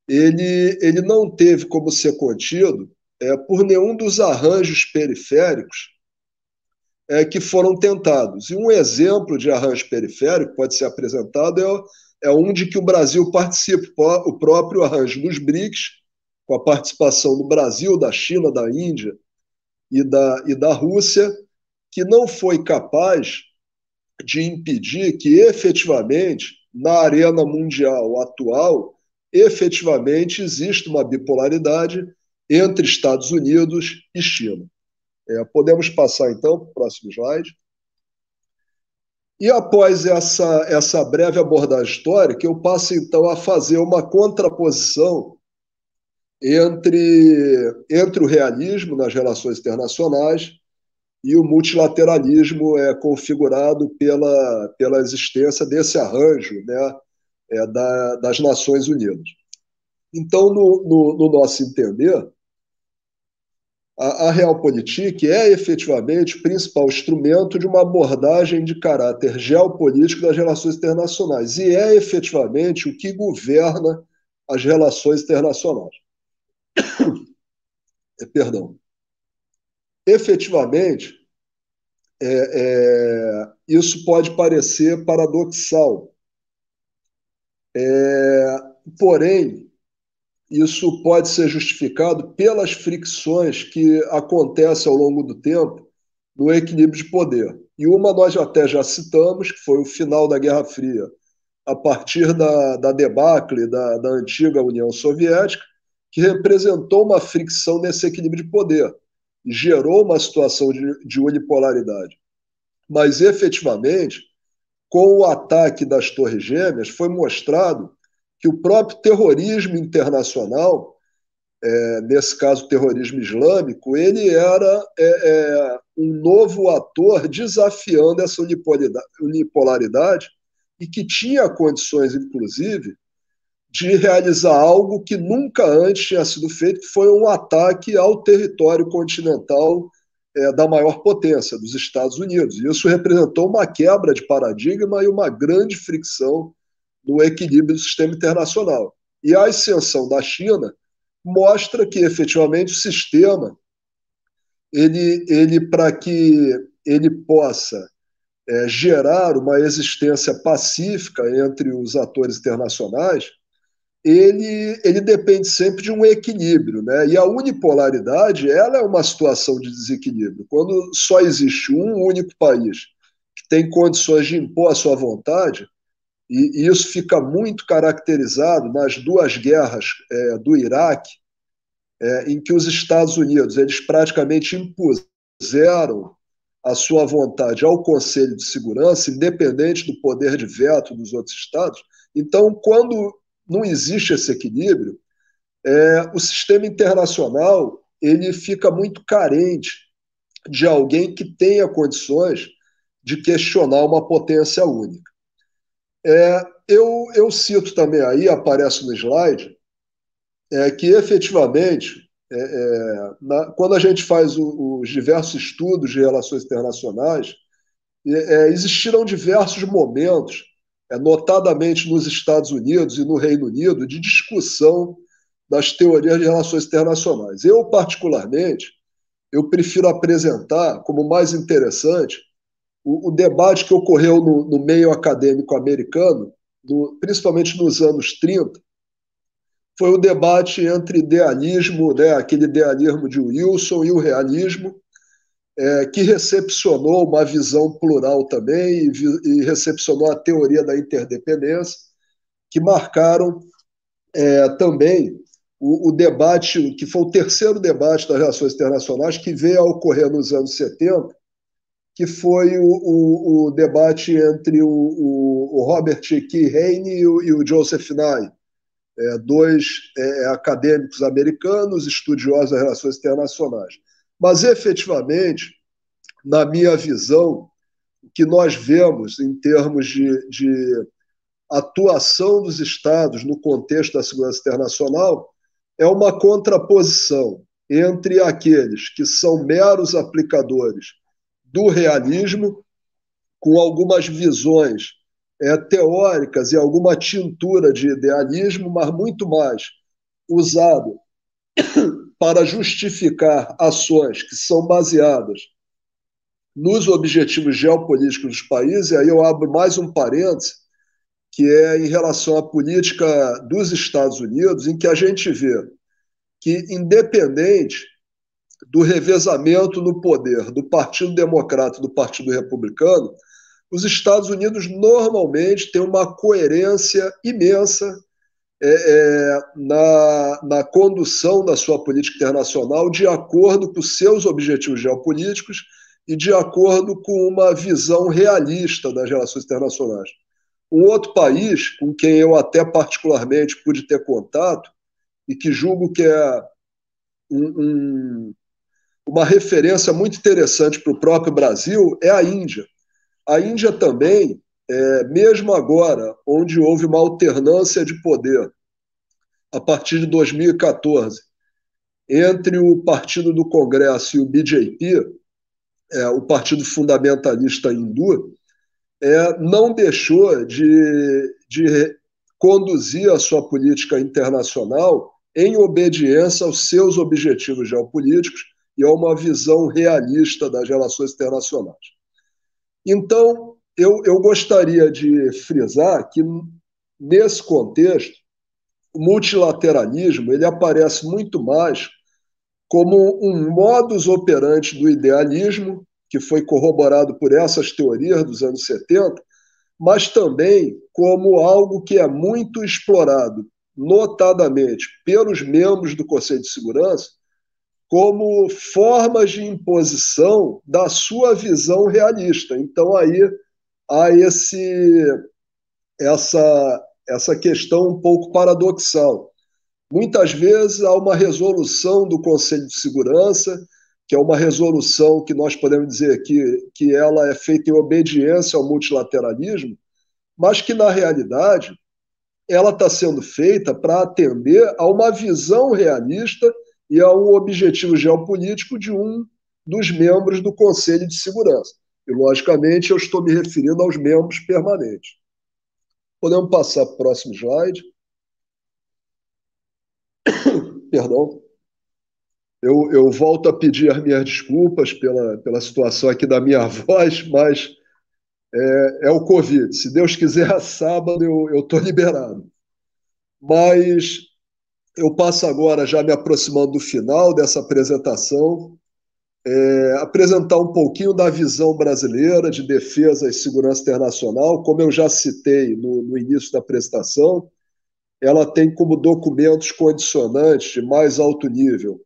ele não teve como ser contido por nenhum dos arranjos periféricos que foram tentados. E um exemplo de arranjo periférico que pode ser apresentado é um de que o Brasil participa, o próprio arranjo dos BRICS, com a participação do Brasil, da China, da Índia e da Rússia, que não foi capaz de impedir que efetivamente, na arena mundial atual, efetivamente existe uma bipolaridade entre Estados Unidos e China. Podemos passar, então, para o próximo slide. E após essa breve abordagem histórica, eu passo, então, a fazer uma contraposição entre o realismo nas relações internacionais e o multilateralismo configurado pela existência desse arranjo, né, das Nações Unidas. Então, no nosso entender, a Realpolitik é efetivamente o principal instrumento de uma abordagem de caráter geopolítico das relações internacionais e é efetivamente o que governa as relações internacionais. Perdão. Efetivamente, isso pode parecer paradoxal, porém, isso pode ser justificado pelas fricções que acontecem ao longo do tempo no equilíbrio de poder. E uma nós até já citamos, que foi o final da Guerra Fria, a partir da debacle da antiga União Soviética, que representou uma fricção nesse equilíbrio de poder e gerou uma situação de unipolaridade. Mas, efetivamente, com o ataque das Torres Gêmeas, foi mostrado que o próprio terrorismo internacional, nesse caso o terrorismo islâmico, ele era um novo ator desafiando essa unipolaridade e que tinha condições, inclusive, de realizar algo que nunca antes tinha sido feito, que foi um ataque ao território continental da maior potência, dos Estados Unidos. E isso representou uma quebra de paradigma e uma grande fricção no equilíbrio do sistema internacional. E a ascensão da China mostra que, efetivamente, o sistema, para que ele possa gerar uma existência pacífica entre os atores internacionais, ele depende sempre de um equilíbrio, né? E a unipolaridade ela é uma situação de desequilíbrio. Quando só existe um único país que tem condições de impor a sua vontade, e isso fica muito caracterizado nas duas guerras do Iraque, em que os Estados Unidos eles praticamente impuseram a sua vontade ao Conselho de Segurança, independente do poder de veto dos outros estados. Então, quando não existe esse equilíbrio, o sistema internacional ele fica muito carente de alguém que tenha condições de questionar uma potência única. Eu cito também aí, aparece no slide, que efetivamente, quando a gente faz os diversos estudos de relações internacionais, existiram diversos momentos, notadamente nos Estados Unidos e no Reino Unido, de discussão das teorias de relações internacionais. Eu, particularmente, eu prefiro apresentar como mais interessante o debate que ocorreu no meio acadêmico americano, principalmente nos anos 30, foi o debate entre idealismo, né, aquele idealismo de Wilson, e o realismo, que recepcionou uma visão plural também e recepcionou a teoria da interdependência, que marcaram também o debate, que foi o terceiro debate das relações internacionais, que veio a ocorrer nos anos 70, que foi o debate entre o Robert Keyhane e o Joseph Nye, dois acadêmicos americanos, estudiosos das relações internacionais. Mas, efetivamente, na minha visão, o que nós vemos em termos de atuação dos Estados no contexto da segurança internacional é uma contraposição entre aqueles que são meros aplicadores do realismo, com algumas visões teóricas e alguma tintura de idealismo, mas muito mais usado para justificar ações que são baseadas nos objetivos geopolíticos dos países. E aí eu abro mais um parêntese, que é em relação à política dos Estados Unidos, em que a gente vê que, independente do revezamento no poder do Partido Democrata e do Partido Republicano, os Estados Unidos normalmente têm uma coerência imensa na condução da sua política internacional de acordo com os seus objetivos geopolíticos e de acordo com uma visão realista das relações internacionais. Um outro país com quem eu até particularmente pude ter contato e que julgo que é uma referência muito interessante para o próprio Brasil é a Índia. A Índia também, mesmo agora, onde houve uma alternância de poder a partir de 2014 entre o Partido do Congresso e o BJP, o Partido Fundamentalista Hindu, não deixou de conduzir a sua política internacional em obediência aos seus objetivos geopolíticos e a uma visão realista das relações internacionais. Então, eu gostaria de frisar que, nesse contexto, o multilateralismo ele aparece muito mais como um modus operandi do idealismo, que foi corroborado por essas teorias dos anos 70, mas também como algo que é muito explorado, notadamente pelos membros do Conselho de Segurança, como formas de imposição da sua visão realista. Então, aí há essa questão um pouco paradoxal. Muitas vezes há uma resolução do Conselho de Segurança, que é uma resolução que nós podemos dizer que ela é feita em obediência ao multilateralismo, mas que, na realidade, ela está sendo feita para atender a uma visão realista e a um objetivo geopolítico de um dos membros do Conselho de Segurança. E, logicamente, eu estou me referindo aos membros permanentes. Podemos passar para o próximo slide. Perdão. Eu volto a pedir as minhas desculpas pela situação aqui da minha voz, mas é o Covid. Se Deus quiser, sábado eu estou liberado. Mas eu passo agora, já me aproximando do final dessa apresentação, apresentar um pouquinho da visão brasileira de defesa e segurança internacional. Como eu já citei no início da apresentação, ela tem como documentos condicionantes de mais alto nível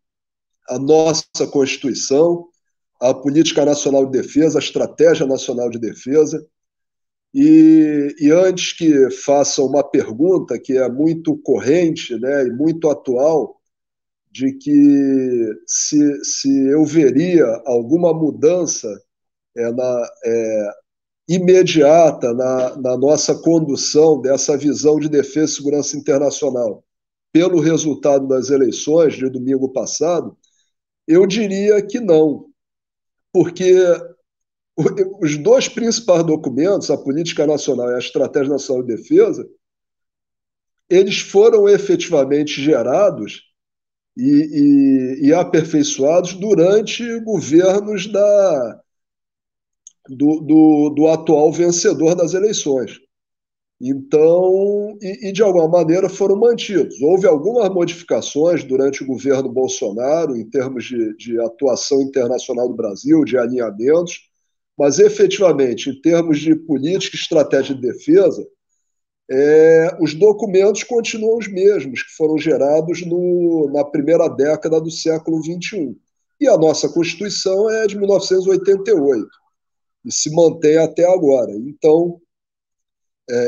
a nossa Constituição, a Política Nacional de Defesa, a Estratégia Nacional de Defesa. E antes que faça uma pergunta que é muito corrente, né, e muito atual, de que se eu veria alguma mudança imediata na nossa condução dessa visão de defesa e segurança internacional pelo resultado das eleições de domingo passado, eu diria que não, porque os dois principais documentos, a Política Nacional e a Estratégia Nacional de Defesa, eles foram efetivamente gerados e aperfeiçoados durante governos do atual vencedor das eleições. Então, de alguma maneira foram mantidos. Houve algumas modificações durante o governo Bolsonaro, em termos de atuação internacional do Brasil, de alinhamentos, mas efetivamente, em termos de política e estratégia de defesa, os documentos continuam os mesmos, que foram gerados na primeira década do século XXI. E a nossa Constituição é de 1988 e se mantém até agora. Então,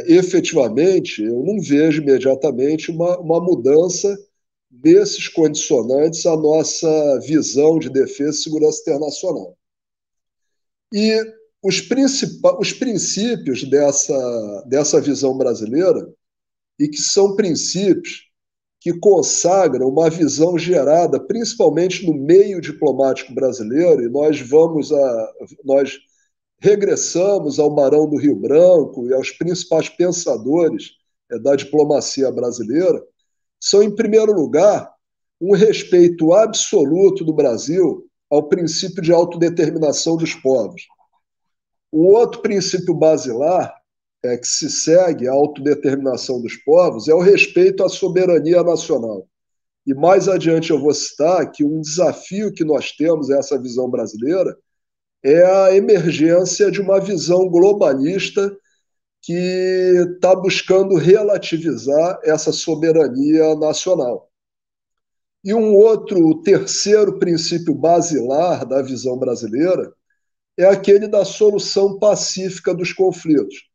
efetivamente, eu não vejo imediatamente uma mudança desses condicionantes à nossa visão de defesa e segurança internacional. E os princípios dessa visão brasileira, e que são princípios que consagram uma visão gerada principalmente no meio diplomático brasileiro, e nós regressamos ao Barão do Rio Branco e aos principais pensadores da diplomacia brasileira, são, em primeiro lugar, um respeito absoluto do Brasil ao princípio de autodeterminação dos povos. O outro princípio basilar que se segue à autodeterminação dos povos é o respeito à soberania nacional. E mais adiante eu vou citar que um desafio que nós temos essa visão brasileira é a emergência de uma visão globalista que está buscando relativizar essa soberania nacional. E o terceiro princípio basilar da visão brasileira é aquele da solução pacífica dos conflitos.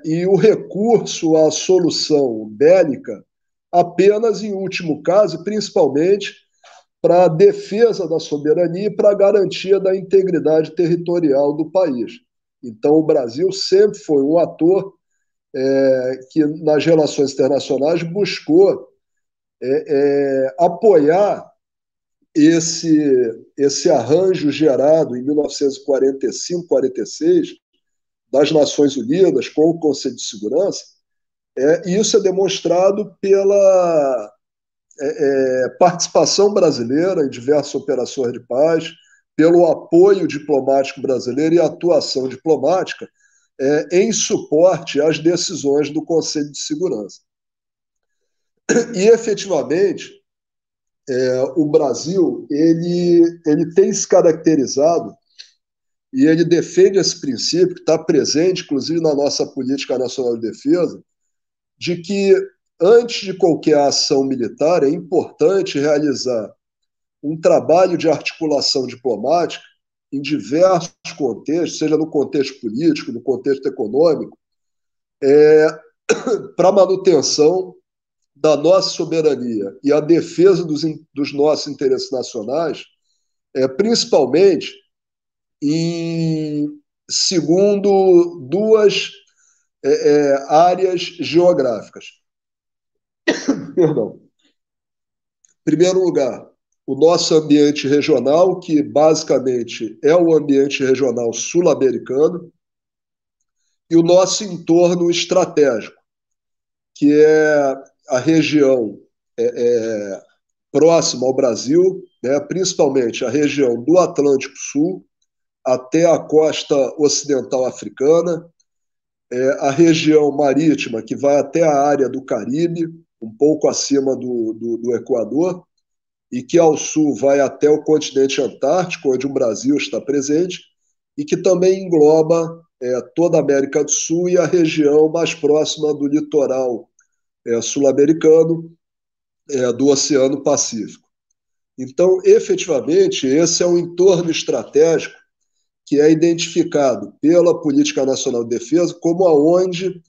E o recurso à solução bélica apenas em último caso, principalmente para a defesa da soberania e para a garantia da integridade territorial do país. Então, o Brasil sempre foi um ator que, nas relações internacionais, buscou apoiar esse arranjo gerado em 1945, 46, das Nações Unidas com o Conselho de Segurança, e isso é demonstrado pela participação brasileira em diversas operações de paz, pelo apoio diplomático brasileiro e atuação diplomática em suporte às decisões do Conselho de Segurança. E, efetivamente, o Brasil ele tem se caracterizado e ele defende esse princípio, que está presente, inclusive, na nossa política nacional de defesa, de que, antes de qualquer ação militar, é importante realizar um trabalho de articulação diplomática em diversos contextos, seja no contexto político, no contexto econômico, para a manutenção da nossa soberania e a defesa dos nossos interesses nacionais, principalmente segundo duas áreas geográficas. Perdão. Em primeiro lugar, o nosso ambiente regional, que basicamente é o ambiente regional sul-americano, e o nosso entorno estratégico, que é a região próxima ao Brasil, principalmente a região do Atlântico Sul, até a costa ocidental africana, a região marítima, que vai até a área do Caribe, um pouco acima do Equador, e que ao sul vai até o continente antártico, onde o Brasil está presente, e que também engloba toda a América do Sul e a região mais próxima do litoral sul-americano, do Oceano Pacífico. Então, efetivamente, esse é um entorno estratégico que é identificado pela Política Nacional de Defesa como aonde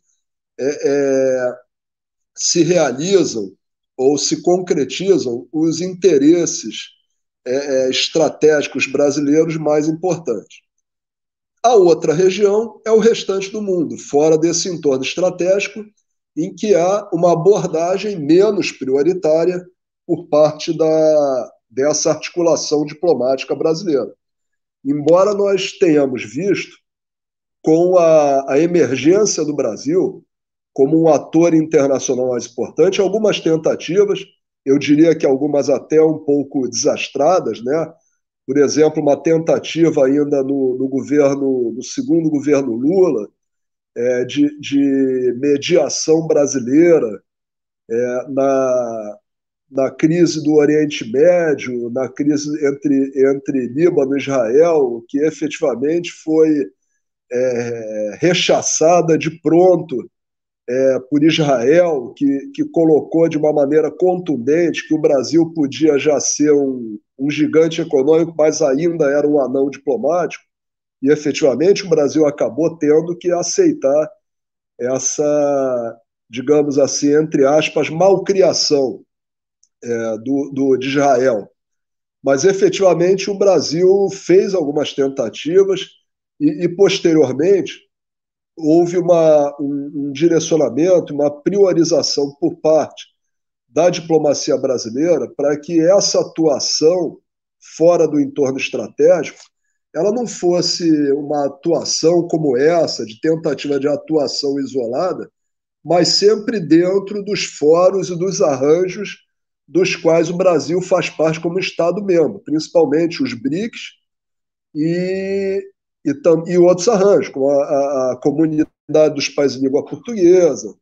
se realizam ou se concretizam os interesses estratégicos brasileiros mais importantes. A outra região é o restante do mundo, fora desse entorno estratégico, em que há uma abordagem menos prioritária por parte dessa articulação diplomática brasileira. Embora nós tenhamos visto, com a emergência do Brasil como um ator internacional mais importante, algumas tentativas eu diria que algumas até um pouco desastradas, né? Por exemplo, uma tentativa ainda no segundo governo Lula, de mediação brasileira na crise do Oriente Médio, na crise entre Líbano e Israel, que efetivamente foi rechaçada de pronto por Israel, que colocou de uma maneira contundente que o Brasil podia já ser um gigante econômico, mas ainda era um anão diplomático, e efetivamente o Brasil acabou tendo que aceitar essa, digamos assim, entre aspas, malcriação de Israel. Mas efetivamente o Brasil fez algumas tentativas e posteriormente houve um direcionamento, uma priorização por parte da diplomacia brasileira para que essa atuação fora do entorno estratégico ela não fosse uma atuação como essa, de tentativa de atuação isolada, mas sempre dentro dos fóruns e dos arranjos dos quais o Brasil faz parte como Estado membro, principalmente os BRICS e, e outros arranjos, como a Comunidade dos Países de Língua Portuguesa,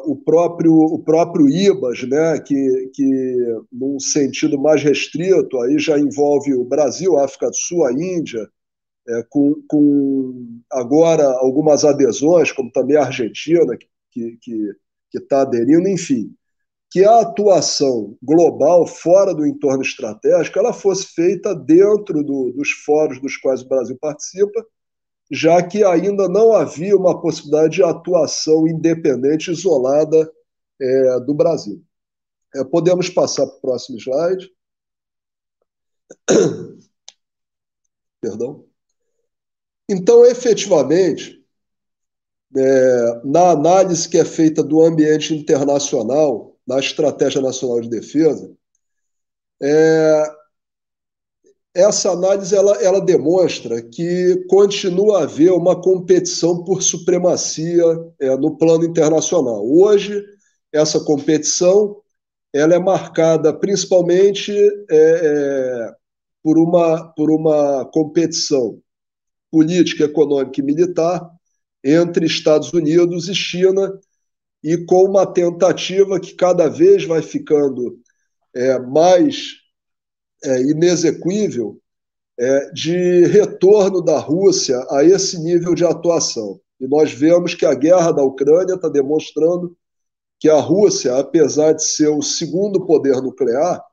o próprio IBAS, né, que num sentido mais restrito, aí já envolve o Brasil, a África do Sul, a Índia, com agora algumas adesões, como também a Argentina, que está aderindo, enfim, que a atuação global fora do entorno estratégico ela fosse feita dentro dos fóruns dos quais o Brasil participa, já que ainda não havia uma possibilidade de atuação independente, isolada do Brasil. Podemos passar para o próximo slide. Perdão. Então, efetivamente, na análise que é feita do ambiente internacional, na Estratégia Nacional de Defesa, essa análise ela demonstra que continua a haver uma competição por supremacia no plano internacional. Hoje, essa competição ela é marcada principalmente por uma competição política, econômica e militar entre Estados Unidos e China, e com uma tentativa que cada vez vai ficando mais inexequível de retorno da Rússia a esse nível de atuação. E nós vemos que a guerra da Ucrânia está demonstrando que a Rússia, apesar de ser o segundo poder nuclear,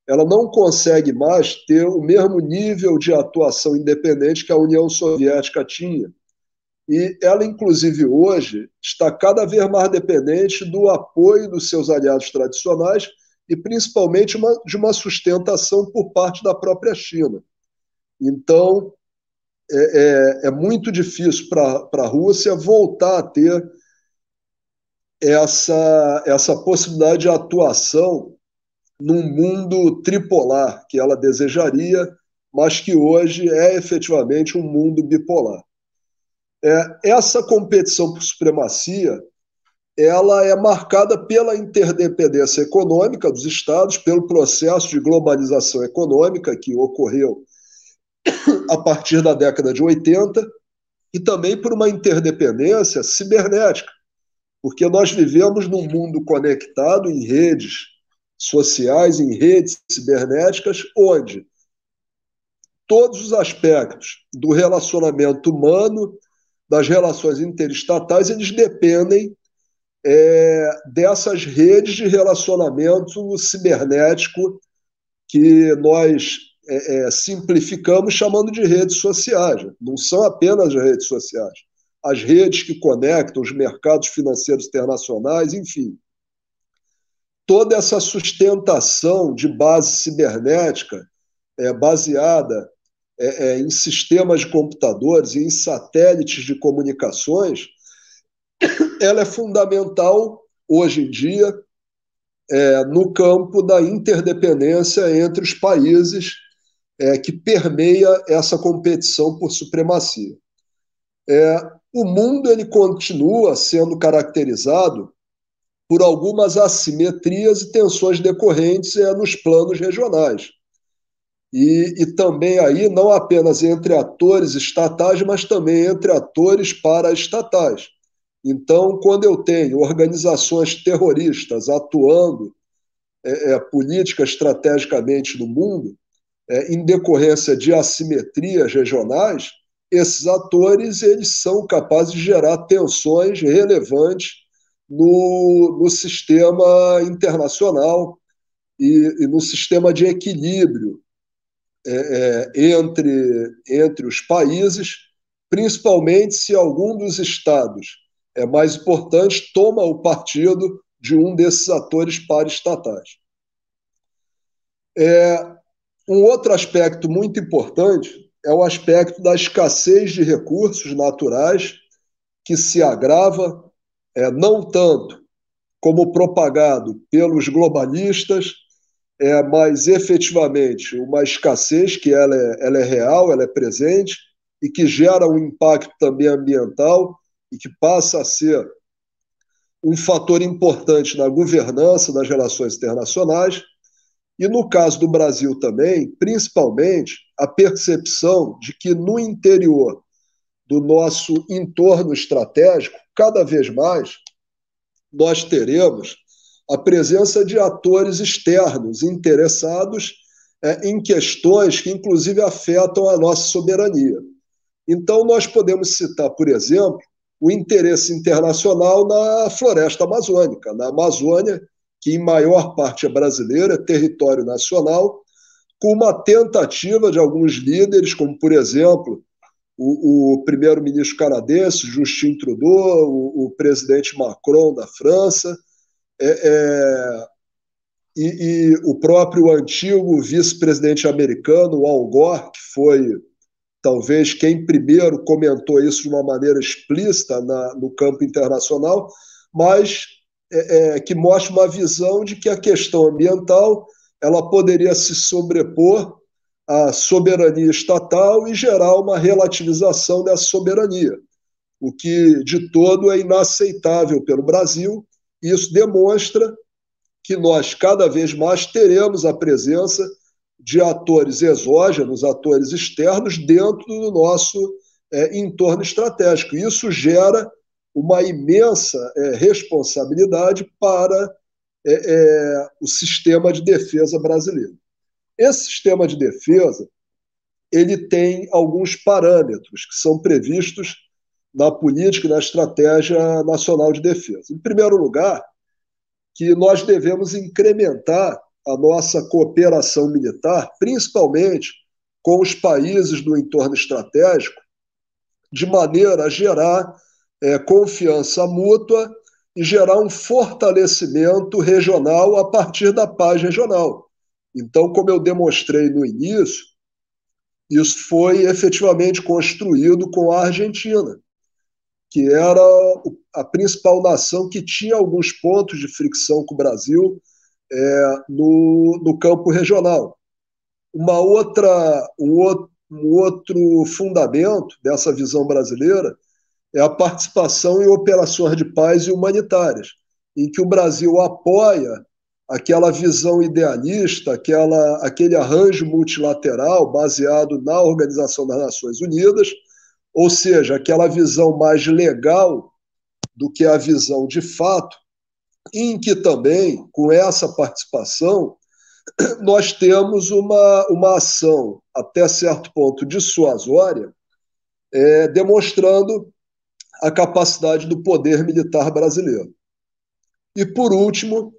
ela não consegue mais ter o mesmo nível de atuação independente que a União Soviética tinha. E ela, inclusive, hoje está cada vez mais dependente do apoio dos seus aliados tradicionais e, principalmente, de uma sustentação por parte da própria China. Então, é muito difícil para a Rússia voltar a ter essa possibilidade de atuação num mundo tripolar que ela desejaria, mas que hoje é efetivamente um mundo bipolar. Essa competição por supremacia ela é marcada pela interdependência econômica dos Estados, pelo processo de globalização econômica que ocorreu a partir da década de 80 e também por uma interdependência cibernética, porque nós vivemos num mundo conectado em redes sociais, em redes cibernéticas, onde todos os aspectos do relacionamento humano, das relações interestatais, eles dependem dessas redes de relacionamento cibernético que nós simplificamos chamando de redes sociais. Não são apenas as redes sociais. As redes que conectam os mercados financeiros internacionais, enfim. Toda essa sustentação de base cibernética baseada em sistemas de computadores e em satélites de comunicações, ela é fundamental, hoje em dia, no campo da interdependência entre os países que permeia essa competição por supremacia. O mundo ele continua sendo caracterizado por algumas assimetrias e tensões decorrentes nos planos regionais. E também aí não apenas entre atores estatais, mas também entre atores paraestatais. Então, quando eu tenho organizações terroristas atuando política estrategicamente no mundo, em decorrência de assimetrias regionais, esses atores eles são capazes de gerar tensões relevantes no sistema internacional e no sistema de equilíbrio entre os países, principalmente se algum dos estados mais importantes toma o partido de um desses atores paraestatais. Um outro aspecto muito importante é o aspecto da escassez de recursos naturais, que se agrava não tanto como propagado pelos globalistas, mas efetivamente uma escassez que ela é real, ela é presente e que gera um impacto também ambiental e que passa a ser um fator importante na governança das relações internacionais. E no caso do Brasil também, principalmente, a percepção de que no interior do nosso entorno estratégico, cada vez mais, nós teremos a presença de atores externos interessados em questões que, inclusive, afetam a nossa soberania. Então, nós podemos citar, por exemplo, o interesse internacional na floresta amazônica, na Amazônia, que em maior parte é brasileira, é território nacional, com uma tentativa de alguns líderes, como, por exemplo, o primeiro-ministro canadense, Justin Trudeau, o presidente Macron da França, e o próprio antigo vice-presidente americano, Al Gore, que foi talvez quem primeiro comentou isso de uma maneira explícita no campo internacional, mas que mostra uma visão de que a questão ambiental ela poderia se sobrepor à soberania estatal e gerar uma relativização dessa soberania, o que de todo é inaceitável pelo Brasil. Isso demonstra que nós cada vez mais teremos a presença de atores exógenos, atores externos dentro do nosso entorno estratégico. Isso gera uma imensa responsabilidade para o sistema de defesa brasileiro. Esse sistema de defesa ele tem alguns parâmetros que são previstos na política e na estratégia nacional de defesa. Em primeiro lugar, que nós devemos incrementar a nossa cooperação militar, principalmente com os países do entorno estratégico, de maneira a gerar confiança mútua e gerar um fortalecimento regional a partir da paz regional. Então, como eu demonstrei no início, isso foi efetivamente construído com a Argentina, que era a principal nação que tinha alguns pontos de fricção com o Brasil no campo regional. Um outro fundamento dessa visão brasileira é a participação em operações de paz e humanitárias, em que o Brasil apoia aquela visão idealista, aquele arranjo multilateral baseado na Organização das Nações Unidas, ou seja, aquela visão mais legal do que a visão de fato, em que também, com essa participação, nós temos uma ação, até certo ponto, dissuasória, demonstrando a capacidade do poder militar brasileiro. E, por último,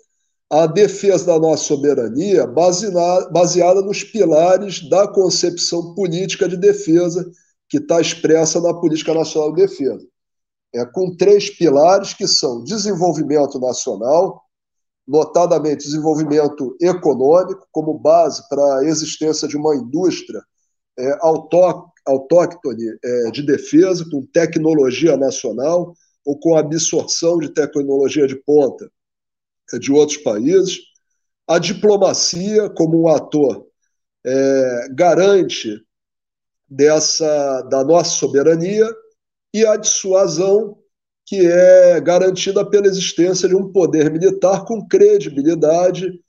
a defesa da nossa soberania baseada nos pilares da concepção política de defesa que está expressa na Política Nacional de Defesa. Com 3 pilares que são desenvolvimento nacional, notadamente desenvolvimento econômico, como base para a existência de uma indústria autóctone de defesa, com tecnologia nacional ou com absorção de tecnologia de ponta de outros países. A diplomacia, como um ator garante da nossa soberania, e a dissuasão que é garantida pela existência de um poder militar com credibilidade,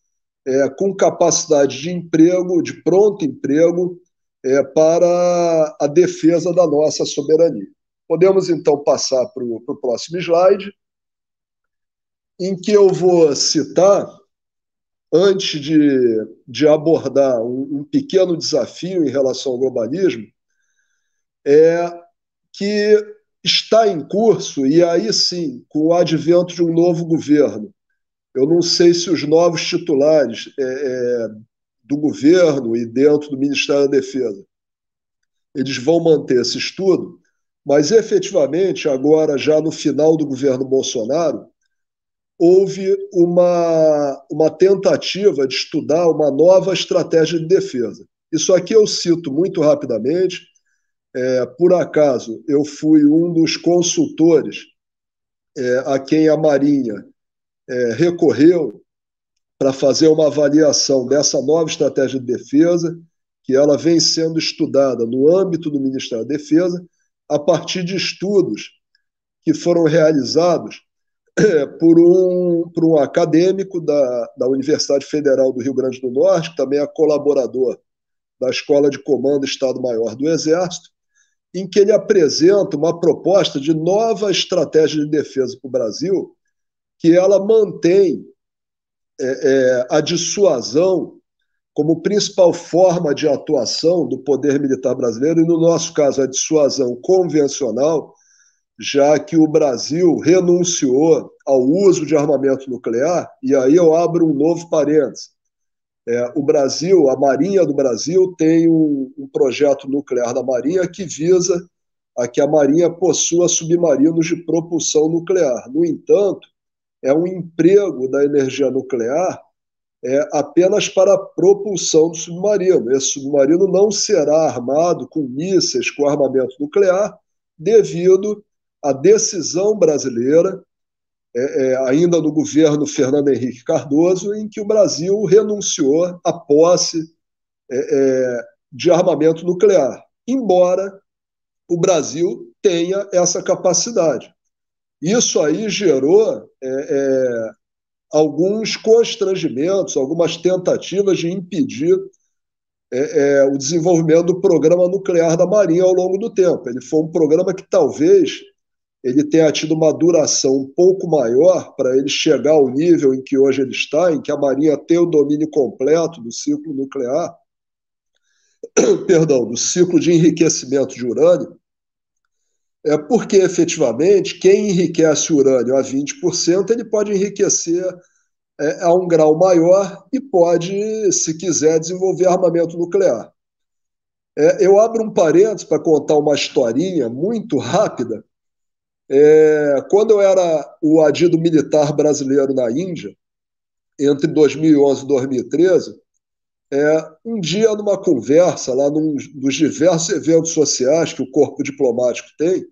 com capacidade de emprego, de pronto emprego, para a defesa da nossa soberania. Podemos, então, passar para o próximo slide, em que eu vou citar, antes de abordar um pequeno desafio em relação ao globalismo, que está em curso, e aí sim, com o advento de um novo governo. Eu não sei se os novos titulares do governo e dentro do Ministério da Defesa eles vão manter esse estudo, mas efetivamente, agora, já no final do governo Bolsonaro, houve uma tentativa de estudar uma nova estratégia de defesa. Isso aqui eu cito muito rapidamente. Por acaso, eu fui um dos consultores a quem a Marinha recorreu para fazer uma avaliação dessa nova estratégia de defesa, que ela vem sendo estudada no âmbito do Ministério da Defesa, a partir de estudos que foram realizados por um acadêmico da Universidade Federal do Rio Grande do Norte, que também é colaborador da Escola de Comando Estado-Maior do Exército, em que ele apresenta uma proposta de nova estratégia de defesa para o Brasil, que ela mantém a dissuasão como principal forma de atuação do poder militar brasileiro, e no nosso caso a dissuasão convencional, já que o Brasil renunciou ao uso de armamento nuclear, e aí eu abro um novo parênteses. O Brasil, a Marinha do Brasil, tem um projeto nuclear da Marinha que visa a que a Marinha possua submarinos de propulsão nuclear. No entanto, é um emprego da energia nuclear apenas para a propulsão do submarino. Esse submarino não será armado com mísseis, com armamento nuclear, devido à decisão brasileira, ainda no governo Fernando Henrique Cardoso, em que o Brasil renunciou à posse de armamento nuclear, embora o Brasil tenha essa capacidade. Isso aí gerou alguns constrangimentos, algumas tentativas de impedir o desenvolvimento do programa nuclear da Marinha ao longo do tempo. Ele foi um programa que talvez ele tenha tido uma duração um pouco maior para ele chegar ao nível em que hoje ele está, em que a Marinha tem o domínio completo do ciclo nuclear, perdão, do ciclo de enriquecimento de urânio, porque efetivamente quem enriquece urânio a 20%, ele pode enriquecer a um grau maior e pode, se quiser, desenvolver armamento nuclear. Eu abro um parênteses para contar uma historinha muito rápida. Quando eu era o adido militar brasileiro na Índia, entre 2011 e 2013, um dia, numa conversa, lá num dos diversos eventos sociais que o corpo diplomático tem,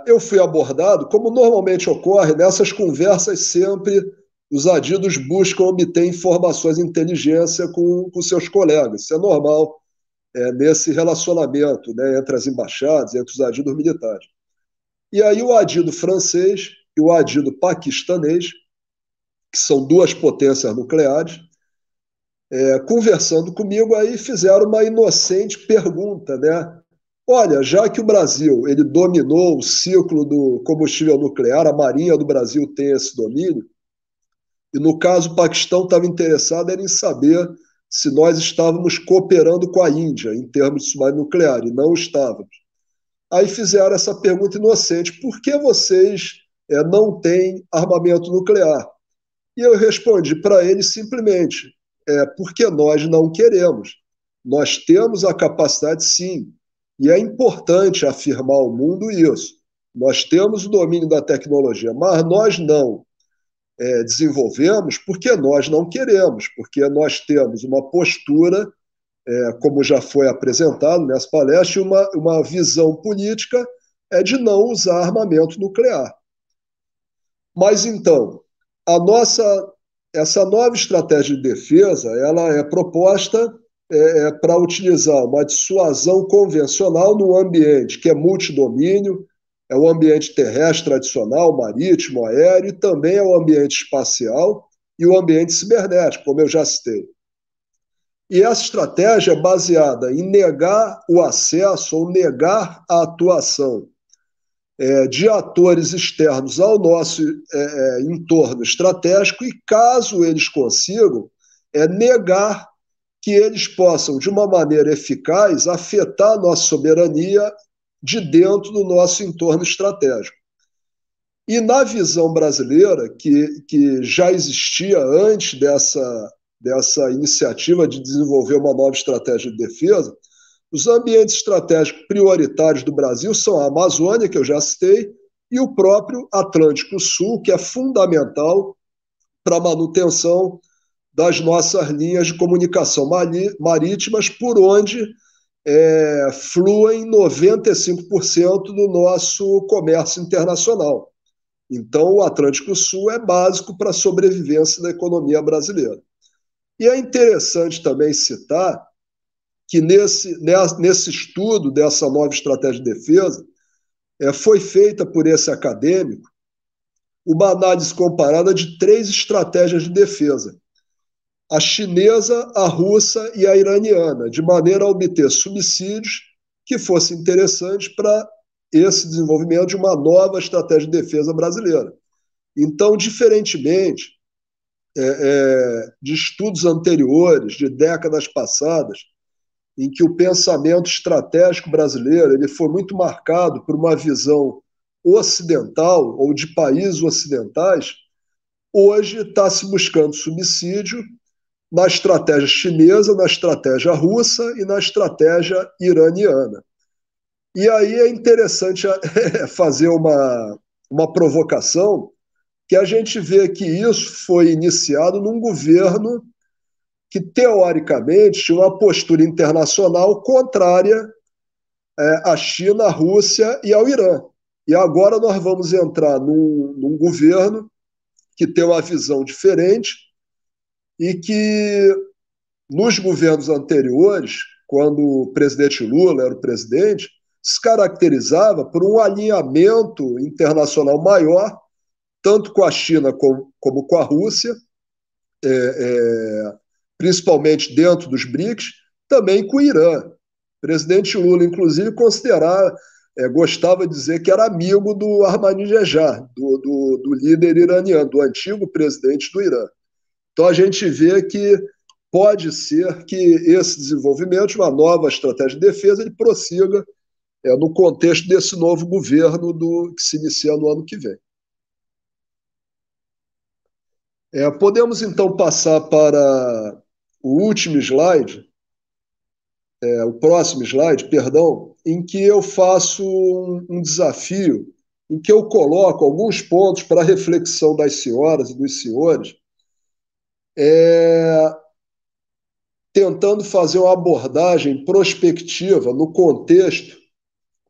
eu fui abordado, como normalmente ocorre, nessas conversas sempre os adidos buscam obter informações de inteligência com seus colegas. Isso é normal nesse relacionamento, né, entre as embaixadas, entre os adidos militares. E aí o adido francês e o adido paquistanês, que são duas potências nucleares, conversando comigo, aí fizeram uma inocente pergunta, né? Olha, já que o Brasil ele dominou o ciclo do combustível nuclear, a Marinha do Brasil tem esse domínio, e no caso o Paquistão estava interessado em saber se nós estávamos cooperando com a Índia em termos de submarino nuclear, e não estávamos. Aí fizeram essa pergunta inocente: por que vocês não têm armamento nuclear? E eu respondi para eles simplesmente: porque nós não queremos. Nós temos a capacidade, sim, e é importante afirmar ao mundo isso. Nós temos o domínio da tecnologia, mas nós não desenvolvemos porque nós não queremos, porque nós temos uma postura, como já foi apresentado nessa palestra, uma visão política de não usar armamento nuclear. Mas então, essa nova estratégia de defesa, ela é proposta para utilizar uma dissuasão convencional num ambiente que é multidomínio, É o ambiente terrestre tradicional, marítimo, aéreo, e também é o ambiente espacial e o ambiente cibernético, como eu já citei. E essa estratégia é baseada em negar o acesso ou negar a atuação de atores externos ao nosso entorno estratégico e, caso eles consigam, negar que eles possam, de uma maneira eficaz, afetar a nossa soberania de dentro do nosso entorno estratégico. E na visão brasileira, que já existia antes dessa iniciativa de desenvolver uma nova estratégia de defesa, os ambientes estratégicos prioritários do Brasil são a Amazônia, que eu já citei, e o próprio Atlântico Sul, que é fundamental para a manutenção das nossas linhas de comunicação marítimas, por onde fluem 95% do nosso comércio internacional. Então, o Atlântico Sul é básico para a sobrevivência da economia brasileira. E é interessante também citar que nesse estudo dessa nova estratégia de defesa, foi feita por esse acadêmico uma análise comparada de 3 estratégias de defesa: a chinesa, a russa e a iraniana, de maneira a obter subsídios que fossem interessantes para esse desenvolvimento de uma nova estratégia de defesa brasileira. Então, diferentemente de estudos anteriores, de décadas passadas, em que o pensamento estratégico brasileiro ele foi muito marcado por uma visão ocidental ou de países ocidentais, hoje está se buscando subsídio na estratégia chinesa, na estratégia russa e na estratégia iraniana. E aí é interessante fazer uma provocação, que a gente vê que isso foi iniciado num governo que, teoricamente, tinha uma postura internacional contrária à China, à Rússia e ao Irã. E agora nós vamos entrar num governo que tem uma visão diferente e que, nos governos anteriores, quando o presidente Lula era o presidente, se caracterizava por um alinhamento internacional maior, tanto com a China como com a Rússia, principalmente dentro dos BRICS, também com o Irã. O presidente Lula, inclusive, gostava de dizer que era amigo do Ahmadinejad, do líder iraniano, do antigo presidente do Irã. Então a gente vê que pode ser que esse desenvolvimento de uma nova estratégia de defesa ele prossiga no contexto desse novo governo que se inicia no ano que vem. Podemos, então, passar para o último slide, o próximo slide, perdão, em que eu faço um desafio, em que eu coloco alguns pontos para a reflexão das senhoras e dos senhores, tentando fazer uma abordagem prospectiva no contexto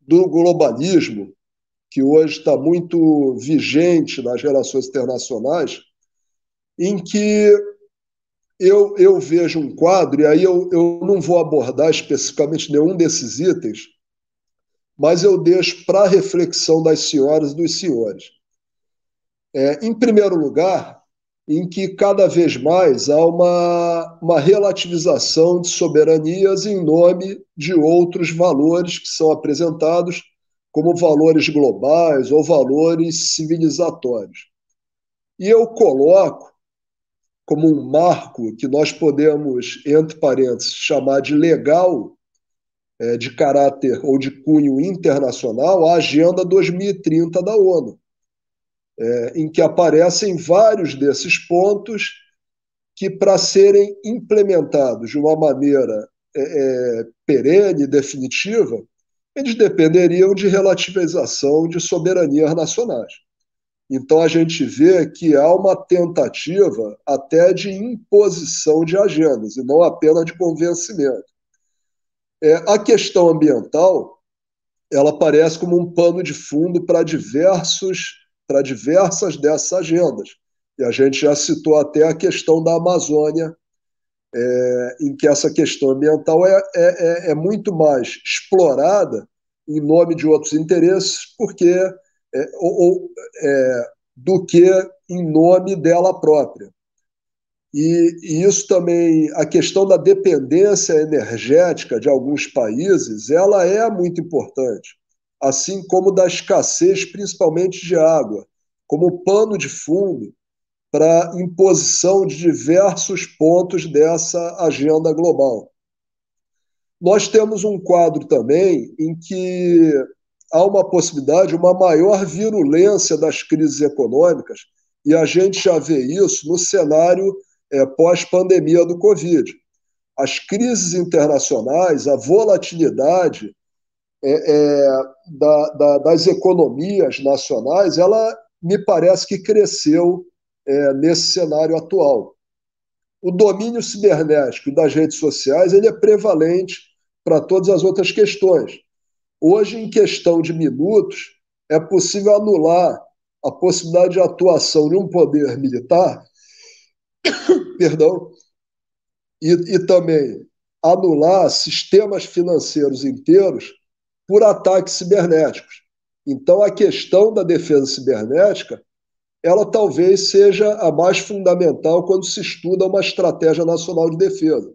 do globalismo, que hoje está muito vigente nas relações internacionais, em que eu vejo um quadro, e aí eu não vou abordar especificamente nenhum desses itens, mas eu deixo para a reflexão das senhoras e dos senhores. Em primeiro lugar, em que cada vez mais há uma relativização de soberanias em nome de outros valores que são apresentados como valores globais ou valores civilizatórios. E eu coloco como um marco que nós podemos, entre parênteses, chamar de legal, de caráter ou de cunho internacional, a Agenda 2030 da ONU, em que aparecem vários desses pontos que, para serem implementados de uma maneira perene e definitiva, eles dependeriam de relativização de soberanias nacionais. Então, a gente vê que há uma tentativa até de imposição de agendas, e não apenas de convencimento. A questão ambiental, ela aparece como um pano de fundo para diversas dessas agendas. E a gente já citou até a questão da Amazônia, em que essa questão ambiental é muito mais explorada em nome de outros interesses, do que em nome dela própria. E isso também, a questão da dependência energética de alguns países, ela é muito importante, assim como da escassez, principalmente de água, como pano de fundo para imposição de diversos pontos dessa agenda global. Nós temos um quadro também em que há uma possibilidade, uma maior virulência das crises econômicas, e a gente já vê isso no cenário pós-pandemia do Covid. As crises internacionais, a volatilidade das economias nacionais, ela me parece que cresceu nesse cenário atual. O domínio cibernético e das redes sociais ele é prevalente para todas as outras questões. Hoje, em questão de minutos, é possível anular a possibilidade de atuação de um poder militar, perdão, e também anular sistemas financeiros inteiros por ataques cibernéticos. Então, a questão da defesa cibernética, ela talvez seja a mais fundamental quando se estuda uma estratégia nacional de defesa.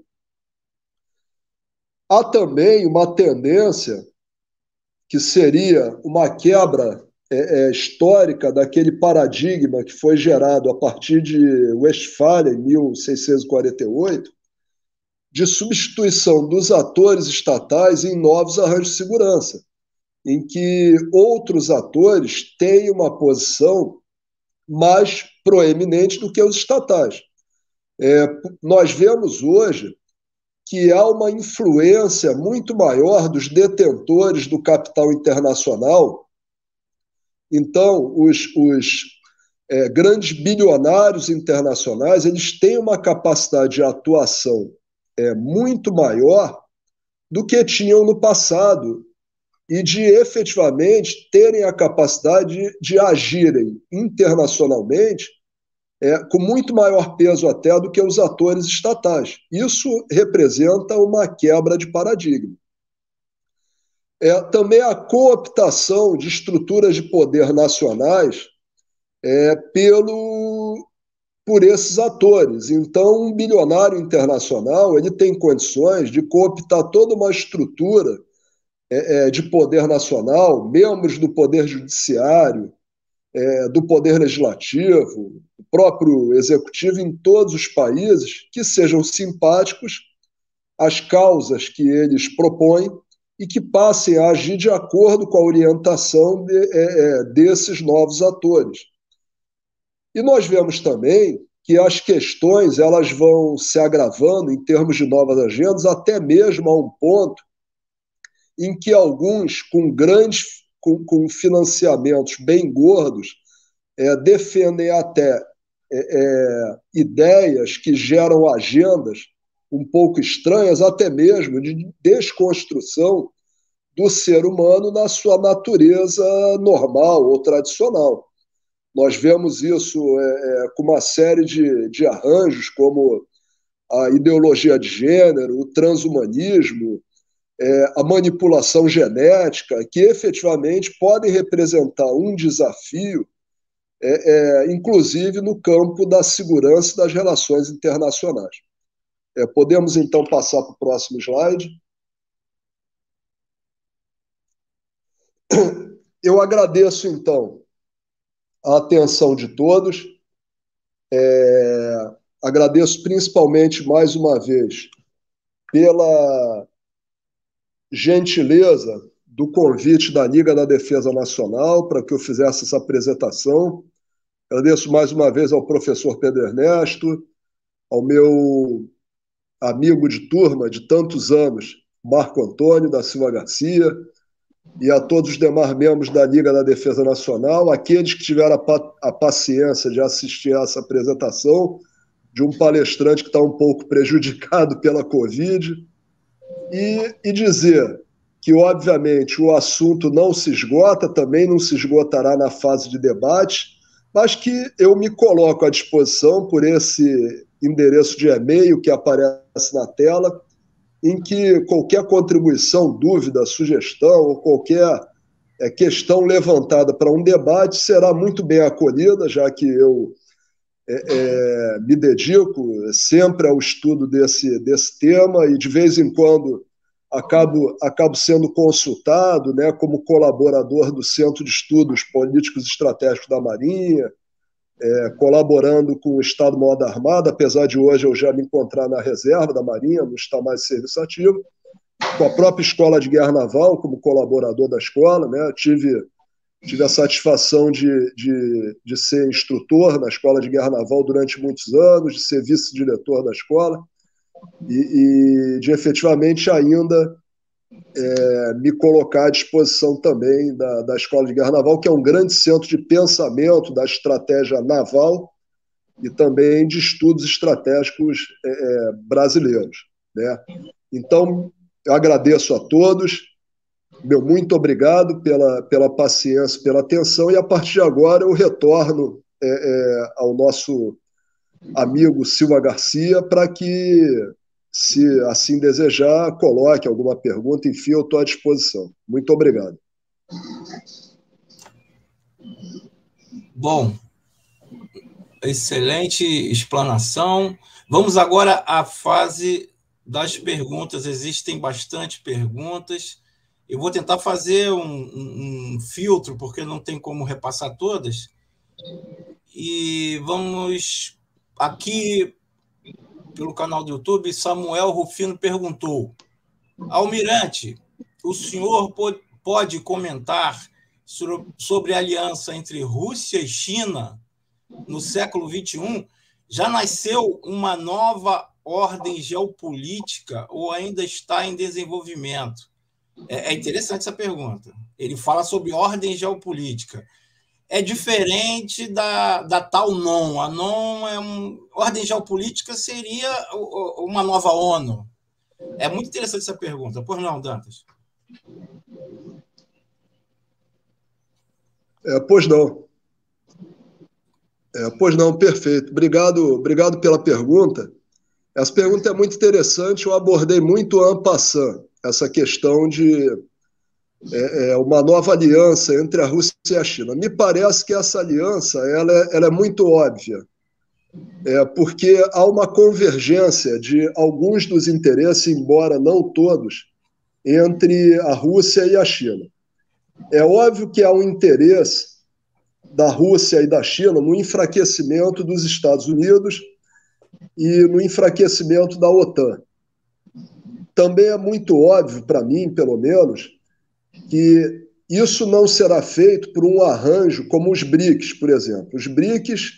Há também uma tendência que seria uma quebra histórica daquele paradigma que foi gerado a partir de Westfália, em 1648, de substituição dos atores estatais em novos arranjos de segurança, em que outros atores têm uma posição mais proeminente do que os estatais. Nós vemos hoje que há uma influência muito maior dos detentores do capital internacional. Então, os grandes bilionários internacionais eles têm uma capacidade de atuação muito maior do que tinham no passado e de efetivamente terem a capacidade de agirem internacionalmente com muito maior peso até do que os atores estatais. Isso representa uma quebra de paradigma. Também a cooptação de estruturas de poder nacionais por esses atores. Então, um bilionário internacional ele tem condições de cooptar toda uma estrutura de poder nacional, membros do poder judiciário, do poder legislativo, do próprio executivo em todos os países que sejam simpáticos às causas que eles propõem e que passem a agir de acordo com a orientação desses novos atores. E nós vemos também que as questões elas vão se agravando em termos de novas agendas, até mesmo a um ponto em que alguns com financiamentos bem gordos defendem até ideias que geram agendas um pouco estranhas, até mesmo de desconstrução do ser humano na sua natureza normal ou tradicional. Nós vemos isso com uma série de arranjos, como a ideologia de gênero, o transhumanismo, a manipulação genética, que efetivamente podem representar um desafio, inclusive no campo da segurança e das relações internacionais. Podemos, então, passar para o próximo slide. Eu agradeço, então, a atenção de todos. Agradeço principalmente, mais uma vez, pela gentileza do convite da Liga da Defesa Nacional para que eu fizesse essa apresentação. Agradeço mais uma vez ao professor Pedro Ernesto, ao meu amigo de turma de tantos anos, Marco Antônio da Silva Garcia, e a todos os demais membros da Liga da Defesa Nacional, aqueles que tiveram a paciência de assistir a essa apresentação de um palestrante que está um pouco prejudicado pela Covid, e dizer que, obviamente, o assunto não se esgota, também não se esgotará na fase de debate, mas que eu me coloco à disposição por esse endereço de e-mail que aparece na tela em que qualquer contribuição, dúvida, sugestão ou qualquer questão levantada para um debate será muito bem acolhida, já que eu me dedico sempre ao estudo desse tema e, de vez em quando, acabo sendo consultado, né, como colaborador do Centro de Estudos Políticos e Estratégicos da Marinha, colaborando com o Estado-Maior da Armada, apesar de hoje eu já me encontrar na reserva da Marinha, não estar mais em serviço ativo, com a própria Escola de Guerra Naval, como colaborador da escola, né, tive a satisfação de ser instrutor na Escola de Guerra Naval durante muitos anos, de ser vice-diretor da escola e de efetivamente ainda me colocar à disposição também da Escola de Guerra Naval, que é um grande centro de pensamento da estratégia naval e também de estudos estratégicos brasileiros, né? Então, eu agradeço a todos, meu muito obrigado pela paciência, pela atenção, e a partir de agora eu retorno ao nosso amigo Silva Garcia para que, se assim desejar, coloque alguma pergunta, enfim, eu estou à disposição. Muito obrigado. Bom, excelente explanação. Vamos agora à fase das perguntas. Existem bastante perguntas. Eu vou tentar fazer um filtro, porque não tem como repassar todas. E vamos aqui, pelo canal do YouTube, Samuel Rufino perguntou: Almirante, o senhor pode comentar sobre a aliança entre Rússia e China no século XXI? Já nasceu uma nova ordem geopolítica ou ainda está em desenvolvimento? É interessante essa pergunta. Ele fala sobre ordem geopolítica. É diferente da tal NON. A NON ordem geopolítica seria uma nova ONU. É muito interessante essa pergunta. Pois não, Dantas? Pois não. Pois não, perfeito. Obrigado pela pergunta. Essa pergunta é muito interessante. Eu abordei muito en passant essa questão de uma nova aliança entre a Rússia e a China. Me parece que essa aliança ela é muito óbvia, porque há uma convergência de alguns dos interesses, embora não todos, entre a Rússia e a China. É óbvio que há um interesse da Rússia e da China no enfraquecimento dos Estados Unidos e no enfraquecimento da OTAN. Também é muito óbvio, para mim, pelo menos, que isso não será feito por um arranjo como os BRICS, por exemplo. Os BRICS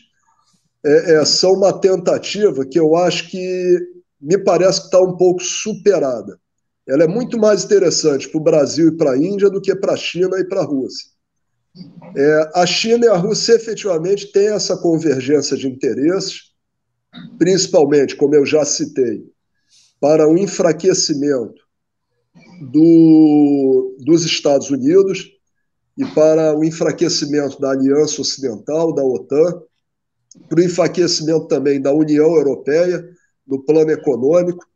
são uma tentativa que eu acho que me parece que está um pouco superada. Ela é muito mais interessante para o Brasil e para a Índia do que para a China e para a Rússia. A China e a Rússia efetivamente têm essa convergência de interesses, principalmente, como eu já citei, para o enfraquecimento dos Estados Unidos e para o enfraquecimento da Aliança Ocidental, da OTAN, para o enfraquecimento também da União Europeia no plano econômico,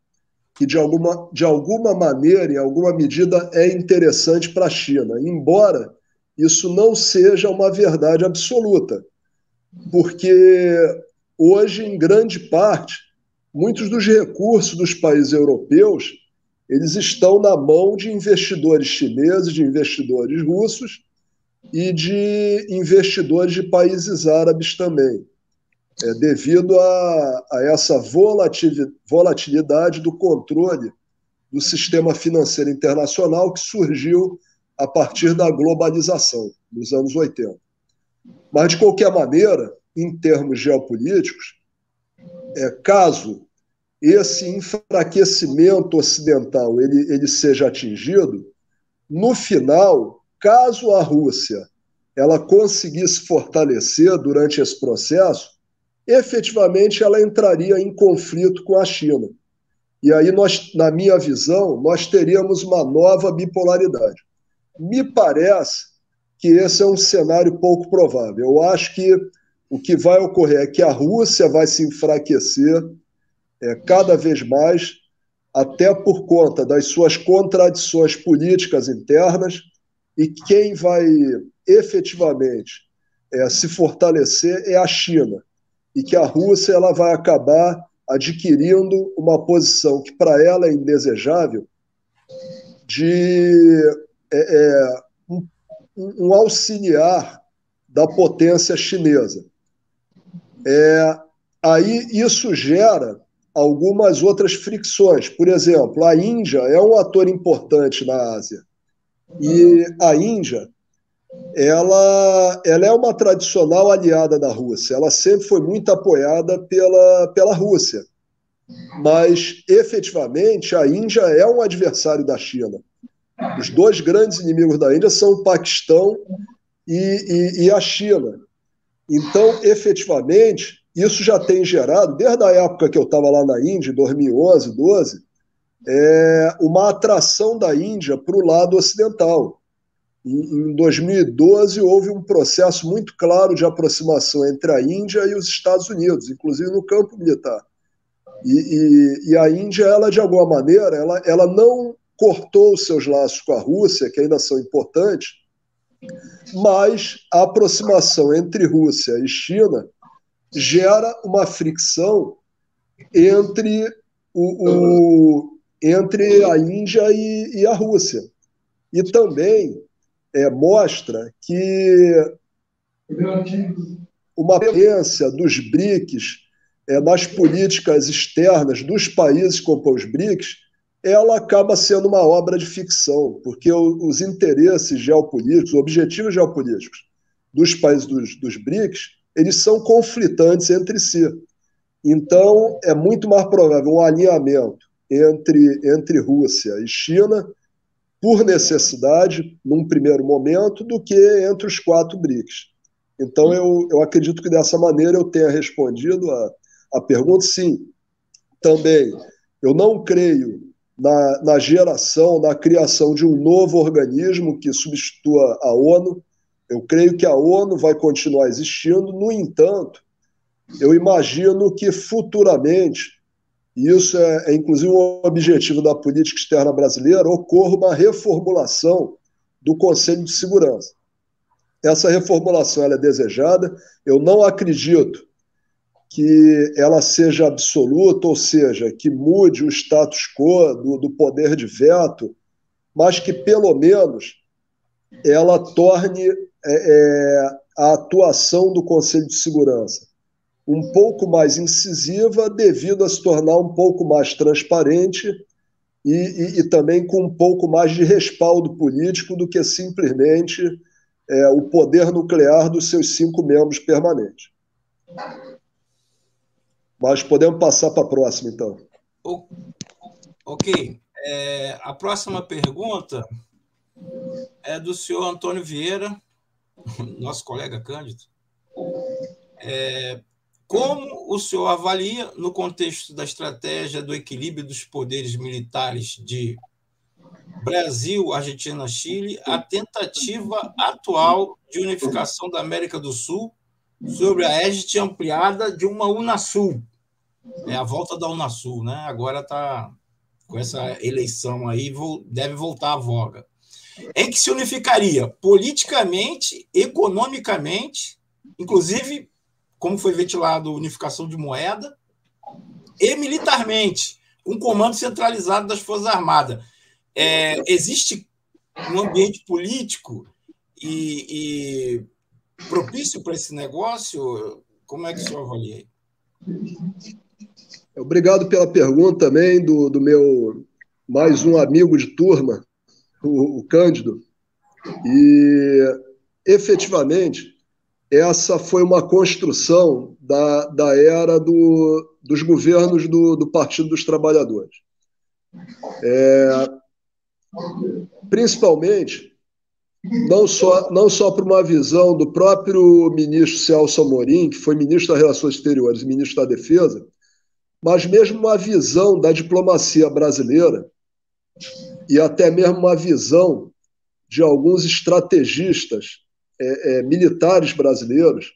que de alguma maneira, em alguma medida, é interessante para a China, embora isso não seja uma verdade absoluta, porque hoje, em grande parte, muitos dos recursos dos países europeus eles estão na mão de investidores chineses, de investidores russos e de investidores de países árabes também, devido a essa volatilidade do controle do sistema financeiro internacional que surgiu a partir da globalização, nos anos 80. Mas, de qualquer maneira, em termos geopolíticos, caso esse enfraquecimento ocidental ele seja atingido, no final, caso a Rússia ela conseguisse fortalecer durante esse processo, efetivamente ela entraria em conflito com a China. E aí, na minha visão, nós teríamos uma nova bipolaridade. Me parece que esse é um cenário pouco provável. Eu acho que o que vai ocorrer é que a Rússia vai se enfraquecer cada vez mais, até por conta das suas contradições políticas internas, e quem vai efetivamente se fortalecer é a China, e que a Rússia ela vai acabar adquirindo uma posição que para ela é indesejável de um auxiliar da potência chinesa. Aí isso gera algumas outras fricções. Por exemplo, a Índia é um ator importante na Ásia. E a Índia ela é uma tradicional aliada da Rússia. Ela sempre foi muito apoiada pela Rússia. Mas, efetivamente, a Índia é um adversário da China. Os dois grandes inimigos da Índia são o Paquistão e a China. Então, efetivamente, isso já tem gerado, desde a época que eu estava lá na Índia, em 2011, 2012, uma atração da Índia para o lado ocidental. Em 2012, houve um processo muito claro de aproximação entre a Índia e os Estados Unidos, inclusive no campo militar. E a Índia, ela, de alguma maneira, ela não cortou os seus laços com a Rússia, que ainda são importantes, mas a aproximação entre Rússia e China gera uma fricção entre, entre a Índia e a Rússia. E também mostra que uma tendência dos BRICS nas políticas externas dos países que compõem os BRICS, ela acaba sendo uma obra de ficção, porque os interesses geopolíticos, os objetivos geopolíticos dos países dos BRICS, eles são conflitantes entre si. Então, é muito mais provável um alinhamento entre Rússia e China, por necessidade, num primeiro momento, do que entre os 4 BRICS. Então, eu acredito que dessa maneira eu tenha respondido a pergunta. Sim, também, eu não creio na geração, na criação de um novo organismo que substitua a ONU. Eu creio que a ONU vai continuar existindo. No entanto, eu imagino que futuramente, e isso é inclusive um objetivo da política externa brasileira, ocorra uma reformulação do Conselho de Segurança. Essa reformulação ela é desejada. Eu não acredito que ela seja absoluta, ou seja, que mude o status quo do poder de veto, mas que, pelo menos, ela torne a atuação do Conselho de Segurança um pouco mais incisiva, devido a se tornar um pouco mais transparente e também com um pouco mais de respaldo político do que simplesmente o poder nuclear dos seus 5 membros permanentes. Mas podemos passar para a próxima, então. Ok. A próxima pergunta é do senhor Antônio Vieira, nosso colega Cândido. Como o senhor avalia, no contexto da estratégia do equilíbrio dos poderes militares de Brasil, Argentina, Chile, a tentativa atual de unificação da América do Sul sobre a égide ampliada de uma Unasul? A volta da Unasul, né? Agora está com essa eleição aí, deve voltar à voga. Em que se unificaria politicamente, economicamente, inclusive, como foi ventilado, unificação de moeda, e militarmente, um comando centralizado das Forças Armadas. Existe um ambiente político e propício para esse negócio? Como é que o senhor avalia? Obrigado pela pergunta também do meu mais um amigo de turma, o Cândido. E, efetivamente, essa foi uma construção da era dos governos do Partido dos Trabalhadores. Principalmente, não só por uma visão do próprio ministro Celso Amorim, que foi ministro das Relações Exteriores e ministro da Defesa, mas mesmo uma visão da diplomacia brasileira e até mesmo uma visão de alguns estrategistas militares brasileiros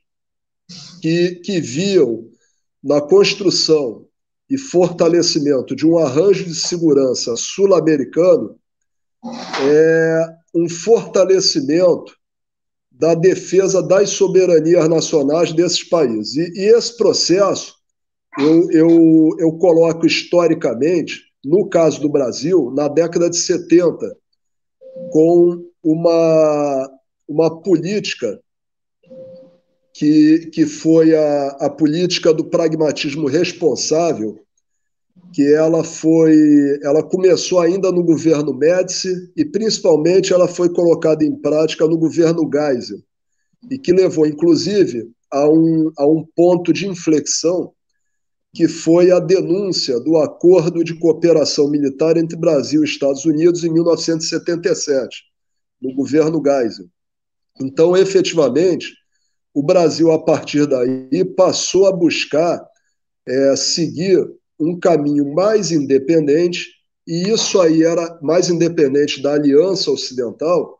que viam na construção e fortalecimento de um arranjo de segurança sul-americano é um fortalecimento da defesa das soberanias nacionais desses países. E esse processo eu coloco historicamente, no caso do Brasil, na década de 70, com uma política que foi a política do pragmatismo responsável, que ela começou ainda no governo Médici e, principalmente, ela foi colocada em prática no governo Geisel, e que levou, inclusive, a um ponto de inflexão, que foi a denúncia do Acordo de Cooperação Militar entre Brasil e Estados Unidos em 1977, no governo Geisel. Então, efetivamente, o Brasil, a partir daí, passou a buscar seguir um caminho mais independente, e isso aí era mais independente da Aliança Ocidental,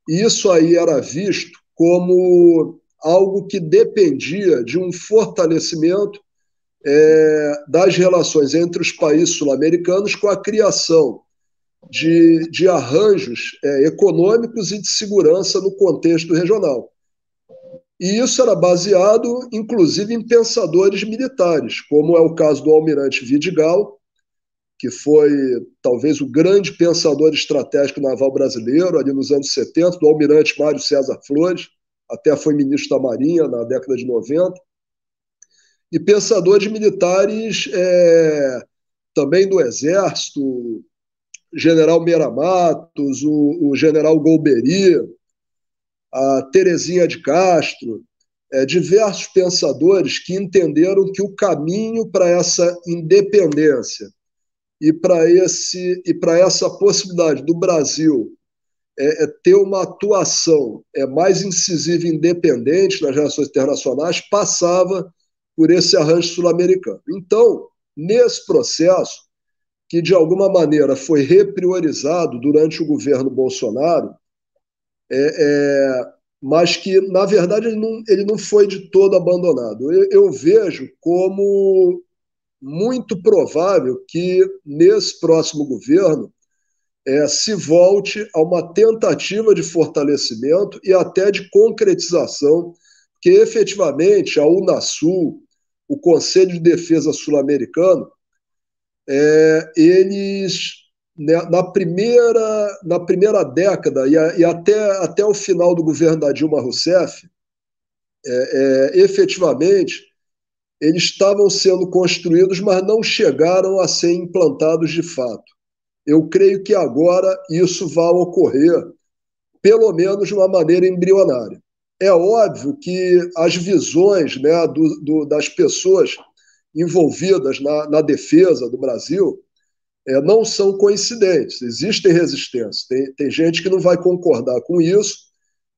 e isso aí era visto como algo que dependia de um fortalecimento das relações entre os países sul-americanos com a criação de arranjos econômicos e de segurança no contexto regional. E isso era baseado, inclusive, em pensadores militares, como é o caso do almirante Vidigal, que foi talvez o grande pensador estratégico naval brasileiro, ali nos anos 70, do almirante Mário César Flores, até foi ministro da Marinha na década de 90, e pensadores militares também do Exército, general Meira Matos, o general Golbery, a Terezinha de Castro, diversos pensadores que entenderam que o caminho para essa independência e para essa possibilidade do Brasil ter uma atuação mais incisiva e independente nas relações internacionais passava por esse arranjo sul-americano. Então, nesse processo, que de alguma maneira foi repriorizado durante o governo Bolsonaro, mas que, na verdade, ele não foi de todo abandonado. Eu vejo como muito provável que, nesse próximo governo, se volte a uma tentativa de fortalecimento e até de concretização, que efetivamente a Unasul, o Conselho de Defesa Sul-Americano, eles, na primeira década e até o final do governo da Dilma Rousseff, efetivamente, eles estavam sendo construídos, mas não chegaram a ser implantados de fato. Eu creio que agora isso vai ocorrer, pelo menos de uma maneira embrionária. É óbvio que as visões, né, das pessoas envolvidas na defesa do Brasil não são coincidentes, existem resistências, tem gente que não vai concordar com isso,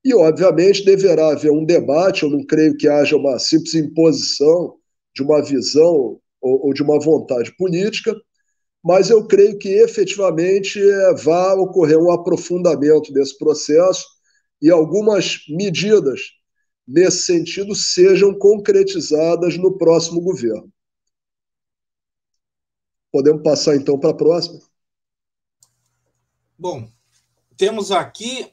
e obviamente deverá haver um debate. Eu não creio que haja uma simples imposição de uma visão ou de uma vontade política, mas eu creio que efetivamente vai ocorrer um aprofundamento desse processo e algumas medidas nesse sentido sejam concretizadas no próximo governo. Podemos passar, então, para a próxima? Bom, temos aqui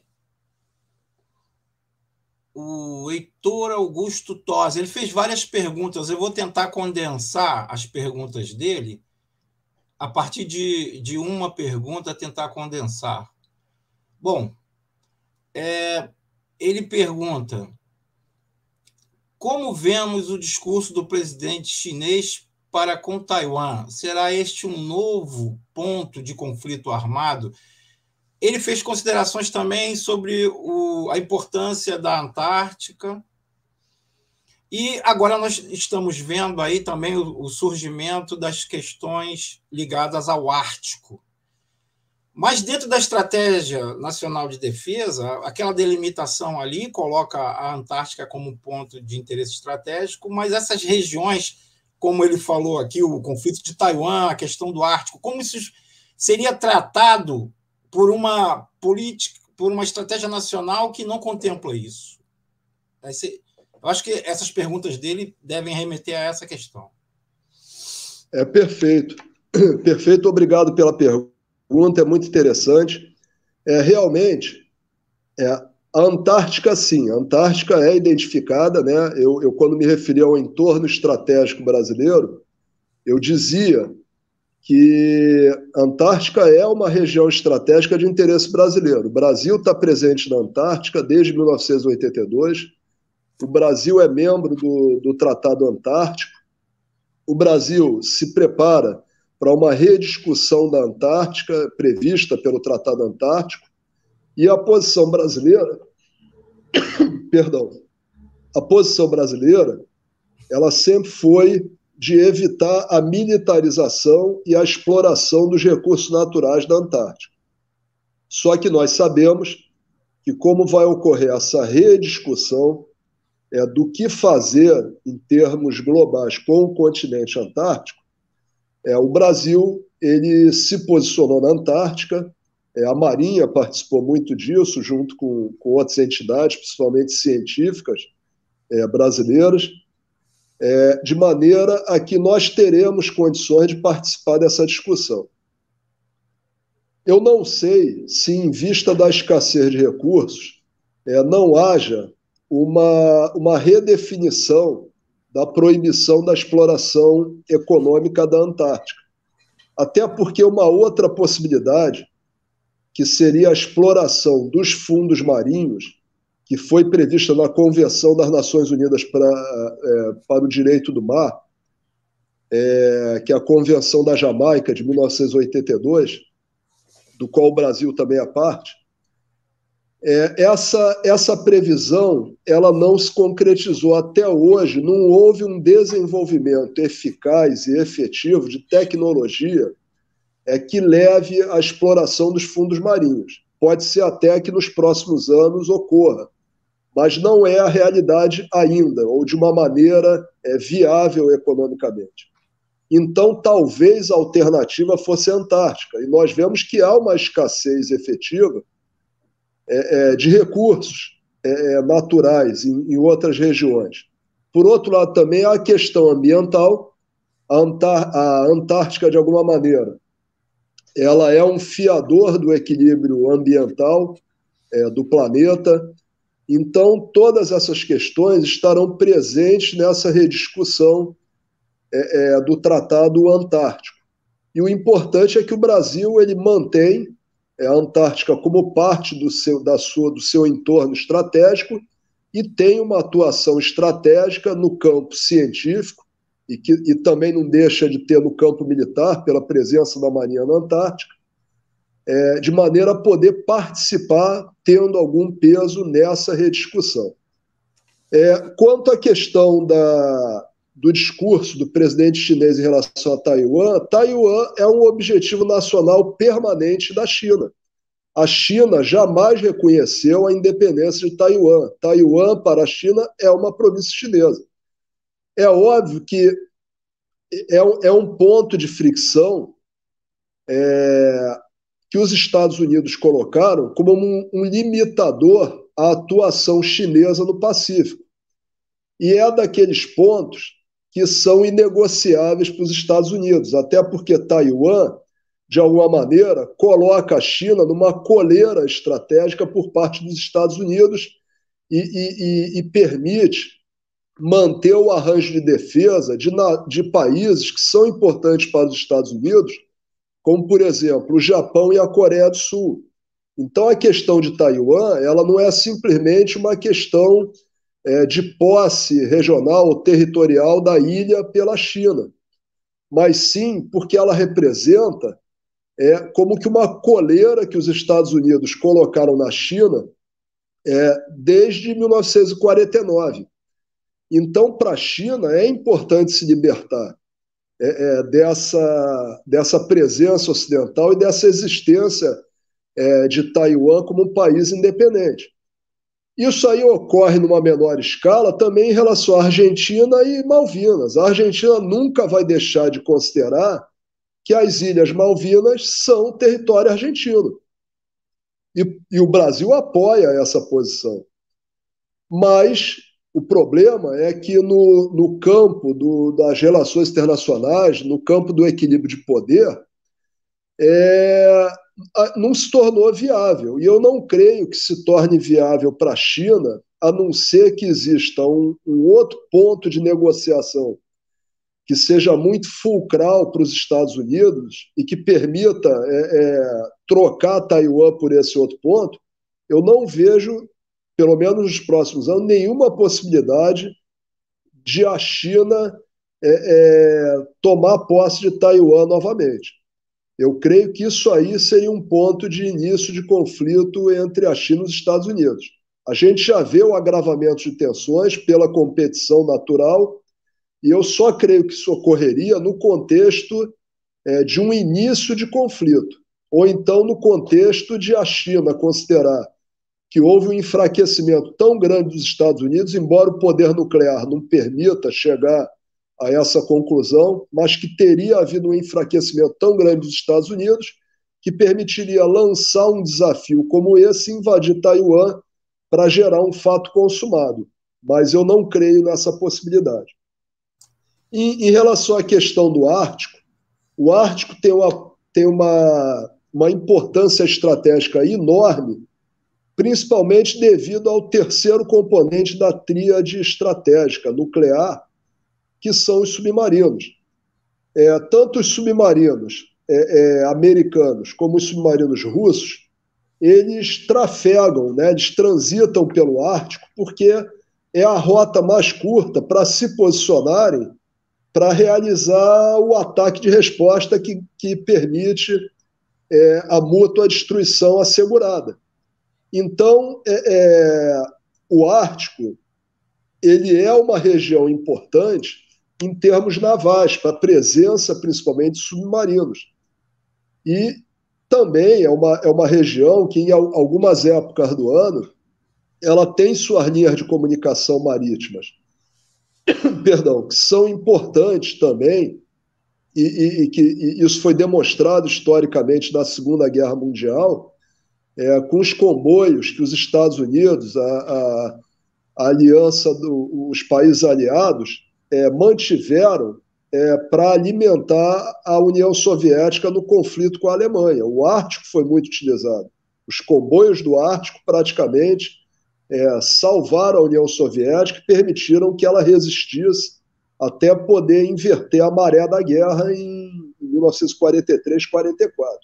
o Heitor Augusto Tosi. Ele fez várias perguntas. Eu vou tentar condensar as perguntas dele a partir de uma pergunta, tentar condensar. Bom, ele pergunta: como vemos o discurso do presidente chinês para com Taiwan? Será este um novo ponto de conflito armado? Ele fez considerações também sobre a importância da Antártica. E agora nós estamos vendo aí também o surgimento das questões ligadas ao Ártico. Mas dentro da Estratégia Nacional de Defesa, aquela delimitação ali coloca a Antártica como ponto de interesse estratégico, mas essas regiões, como ele falou aqui, o conflito de Taiwan, a questão do Ártico, como isso seria tratado por uma política, por uma estratégia nacional que não contempla isso? Eu acho que essas perguntas dele devem remeter a essa questão. Perfeito. Perfeito, obrigado pela pergunta, é muito interessante. Realmente, a Antártica, sim, a Antártica é identificada, né? Quando me referi ao entorno estratégico brasileiro, eu dizia que a Antártica é uma região estratégica de interesse brasileiro. O Brasil está presente na Antártica desde 1982. O Brasil é membro do Tratado Antártico. O Brasil se prepara para uma rediscussão da Antártica prevista pelo Tratado Antártico e a posição brasileira, perdão, a posição brasileira, ela sempre foi de evitar a militarização e a exploração dos recursos naturais da Antártica. Só que nós sabemos que como vai ocorrer essa rediscussão do que fazer em termos globais com o continente antártico, o Brasil ele se posicionou na Antártica, a Marinha participou muito disso, junto com outras entidades, principalmente científicas brasileiras, de maneira a que nós teremos condições de participar dessa discussão. Eu não sei se, em vista da escassez de recursos, não haja uma redefinição da proibição da exploração econômica da Antártica. Até porque uma outra possibilidade, que seria a exploração dos fundos marinhos, que foi prevista na Convenção das Nações Unidas para o Direito do Mar, que é a Convenção da Jamaica, de 1982, do qual o Brasil também é parte, essa previsão ela não se concretizou até hoje, não houve um desenvolvimento eficaz e efetivo de tecnologia que leve à exploração dos fundos marinhos. Pode ser até que nos próximos anos ocorra, mas não é a realidade ainda, ou de uma maneira viável economicamente. Então, talvez a alternativa fosse a Antártica, e nós vemos que há uma escassez efetiva de recursos naturais em outras regiões. Por outro lado, também há a questão ambiental. A Antártica, de alguma maneira, ela é um fiador do equilíbrio ambiental do planeta. Então, todas essas questões estarão presentes nessa rediscussão do Tratado Antártico. E o importante é que o Brasil ele mantém a Antártica como parte do seu entorno estratégico e tem uma atuação estratégica no campo científico e também não deixa de ter no campo militar, pela presença da Marinha na Antártica, de maneira a poder participar, tendo algum peso nessa rediscussão. Quanto à questão do discurso do presidente chinês em relação a Taiwan, Taiwan é um objetivo nacional permanente da China. A China jamais reconheceu a independência de Taiwan. Taiwan, para a China, é uma província chinesa. É óbvio que é um ponto de fricção que os Estados Unidos colocaram como um limitador à atuação chinesa no Pacífico. E é daqueles pontos que são inegociáveis para os Estados Unidos, até porque Taiwan, de alguma maneira, coloca a China numa coleira estratégica por parte dos Estados Unidos e permite manter o arranjo de defesa de países que são importantes para os Estados Unidos, como, por exemplo, o Japão e a Coreia do Sul. Então, a questão de Taiwan ela não é simplesmente uma questão de posse regional ou territorial da ilha pela China, mas sim porque ela representa como que uma coleira que os Estados Unidos colocaram na China desde 1949. Então, para a China, é importante se libertar dessa presença ocidental e dessa existência de Taiwan como um país independente. Isso aí ocorre numa menor escala também em relação à Argentina e Malvinas. A Argentina nunca vai deixar de considerar que as Ilhas Malvinas são território argentino. E o Brasil apoia essa posição. Mas O problema é que no campo das relações internacionais, no campo do equilíbrio de poder, não se tornou viável. E eu não creio que se torne viável para a China, a não ser que exista um outro ponto de negociação que seja muito fulcral para os Estados Unidos e que permita trocar Taiwan por esse outro ponto. Eu não vejo, pelo menos nos próximos anos, nenhuma possibilidade de a China tomar posse de Taiwan novamente. Eu creio que isso aí seria um ponto de início de conflito entre a China e os Estados Unidos. A gente já vê o agravamento de tensões pela competição natural, e eu só creio que isso ocorreria no contexto de um início de conflito, ou então no contexto de a China considerar que houve um enfraquecimento tão grande dos Estados Unidos, embora o poder nuclear não permita chegar a essa conclusão, mas que teria havido um enfraquecimento tão grande dos Estados Unidos que permitiria lançar um desafio como esse e invadir Taiwan para gerar um fato consumado. Mas eu não creio nessa possibilidade. Em relação à questão do Ártico, o Ártico tem uma importância estratégica enorme, principalmente devido ao terceiro componente da tríade estratégica nuclear, que são os submarinos. Tanto os submarinos americanos como os submarinos russos, eles trafegam, né, eles transitam pelo Ártico, porque é a rota mais curta para se posicionarem para realizar o ataque de resposta que permite a mútua destruição assegurada. Então, o Ártico ele é uma região importante em termos navais, para a presença principalmente de submarinos. E também é uma região que, em algumas épocas do ano, ela tem suas linhas de comunicação marítimas, perdão, que são importantes também, e isso foi demonstrado historicamente na Segunda Guerra Mundial, com os comboios que os Estados Unidos, a aliança os países aliados, mantiveram para alimentar a União Soviética no conflito com a Alemanha. O Ártico foi muito utilizado. Os comboios do Ártico praticamente salvaram a União Soviética e permitiram que ela resistisse até poder inverter a maré da guerra em 1943, 44.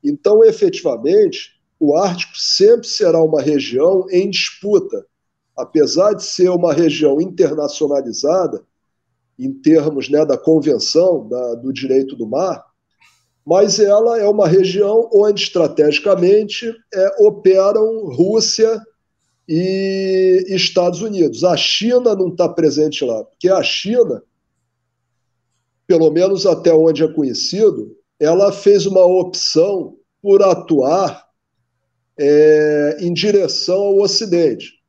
Então, efetivamente, o Ártico sempre será uma região em disputa, apesar de ser uma região internacionalizada, em termos, né, da Convenção do Direito do Mar, mas ela é uma região onde, estrategicamente, operam Rússia e Estados Unidos. A China não está presente lá, porque a China, pelo menos até onde é conhecido, ela fez uma opção por atuar em direção ao Ocidente.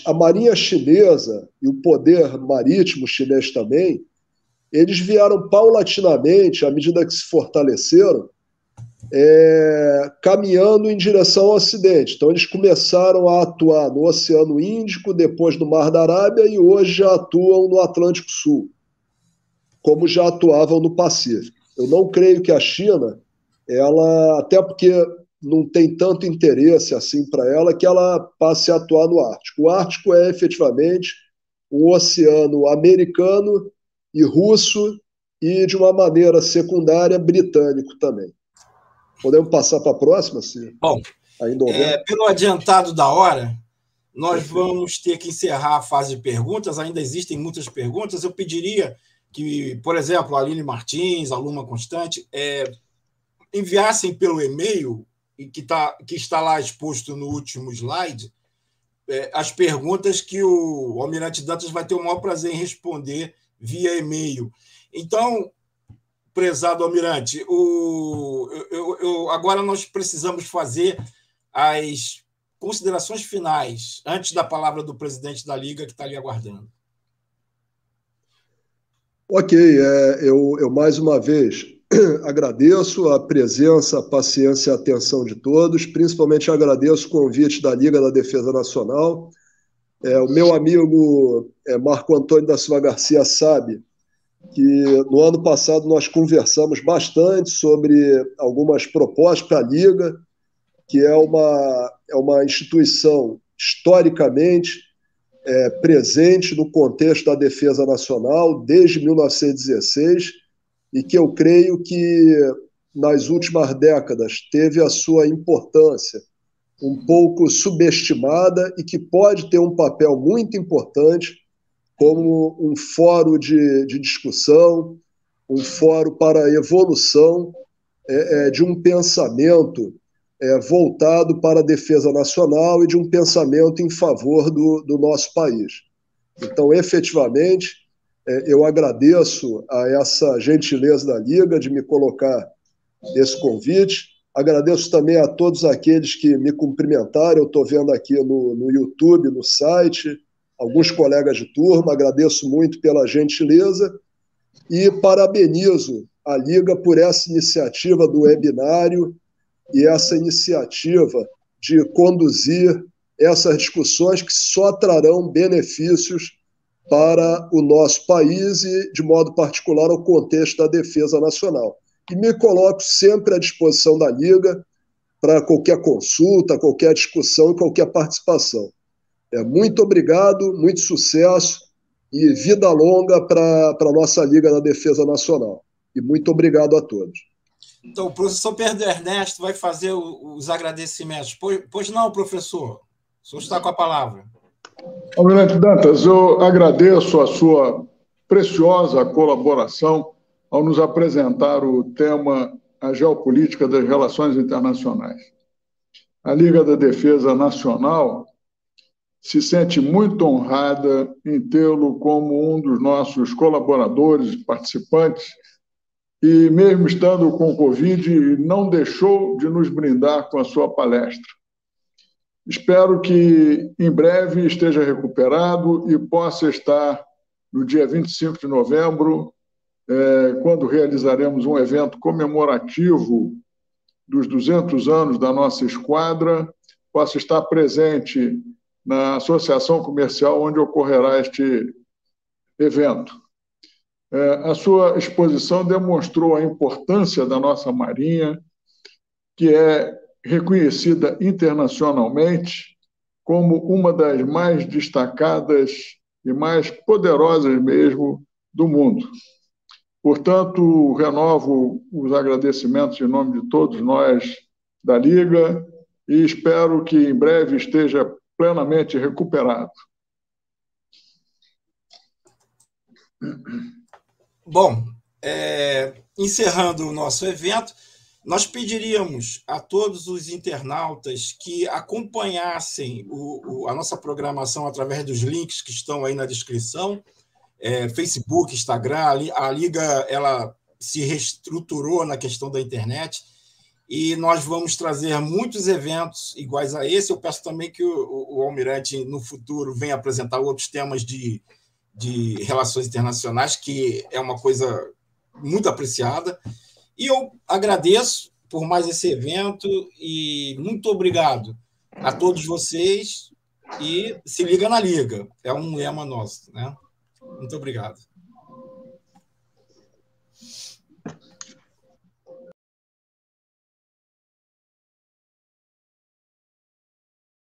A Marinha Chinesa e o poder marítimo chinês também, eles vieram paulatinamente, à medida que se fortaleceram, caminhando em direção ao Ocidente. Então, eles começaram a atuar no Oceano Índico, depois no Mar da Arábia, e hoje já atuam no Atlântico Sul, como já atuavam no Pacífico. Eu não creio que a China, até porque não tem tanto interesse assim para ela, que ela passe a atuar no Ártico. O Ártico é efetivamente um oceano americano e russo e, de uma maneira secundária, britânico também. Podemos passar para a próxima, se Bom, ainda houver? Pelo adiantado da hora, nós vamos ter que encerrar a fase de perguntas. Ainda existem muitas perguntas. Eu pediria que, por exemplo, a Aline Martins, a Luma Constante, enviassem pelo e-mail, que está lá exposto no último slide, as perguntas que o Almirante Dantas vai ter o maior prazer em responder via e-mail. Então, prezado Almirante, agora nós precisamos fazer as considerações finais, antes da palavra do presidente da Liga, que está ali aguardando. Ok, eu mais uma vez agradeço a presença, a paciência e a atenção de todos, principalmente agradeço o convite da Liga da Defesa Nacional O meu amigo Marco Antônio da Silva Garcia sabe que no ano passado nós conversamos bastante sobre algumas propostas para a Liga, que é uma instituição historicamente presente no contexto da defesa nacional desde 1916 e que eu creio que nas últimas décadas teve a sua importância um pouco subestimada e que pode ter um papel muito importante como um fórum de discussão, um fórum para a evolução de um pensamento voltado para a defesa nacional e de um pensamento em favor do nosso país. Então, efetivamente, eu agradeço a essa gentileza da Liga de me colocar esse convite. Agradeço também a todos aqueles que me cumprimentaram. Eu estou vendo aqui no YouTube, no site, alguns colegas de turma. Agradeço muito pela gentileza e parabenizo a Liga por essa iniciativa do webinário e essa iniciativa de conduzir essas discussões que só trarão benefícios para o nosso país e, de modo particular, ao contexto da defesa nacional. E me coloco sempre à disposição da Liga para qualquer consulta, qualquer discussão e qualquer participação. Muito obrigado, muito sucesso e vida longa para a nossa Liga da Defesa Nacional. E muito obrigado a todos. Então, o professor Pedro Ernesto vai fazer os agradecimentos. Pois não, professor? O senhor está com a palavra. Almirante Dantas, eu agradeço a sua preciosa colaboração ao nos apresentar o tema a geopolítica das relações internacionais. A Liga da Defesa Nacional se sente muito honrada em tê-lo como um dos nossos colaboradores, participantes, e mesmo estando com Covid, não deixou de nos brindar com a sua palestra. Espero que em breve esteja recuperado e possa estar no dia 25 de novembro, quando realizaremos um evento comemorativo dos 200 anos da nossa esquadra, possa estar presente na associação comercial onde ocorrerá este evento. A sua exposição demonstrou a importância da nossa Marinha, que é reconhecida internacionalmente como uma das mais destacadas e mais poderosas mesmo do mundo. Portanto, renovo os agradecimentos em nome de todos nós da Liga e espero que em breve esteja plenamente recuperado. Bom, encerrando o nosso evento, nós pediríamos a todos os internautas que acompanhassem a nossa programação através dos links que estão aí na descrição, Facebook, Instagram. A Liga ela se reestruturou na questão da internet e nós vamos trazer muitos eventos iguais a esse. Eu peço também que o Almirante, no futuro, venha apresentar outros temas de relações internacionais, que é uma coisa muito apreciada. E eu agradeço por mais esse evento e muito obrigado a todos vocês e se liga na Liga. É um lema nosso, né? Muito obrigado.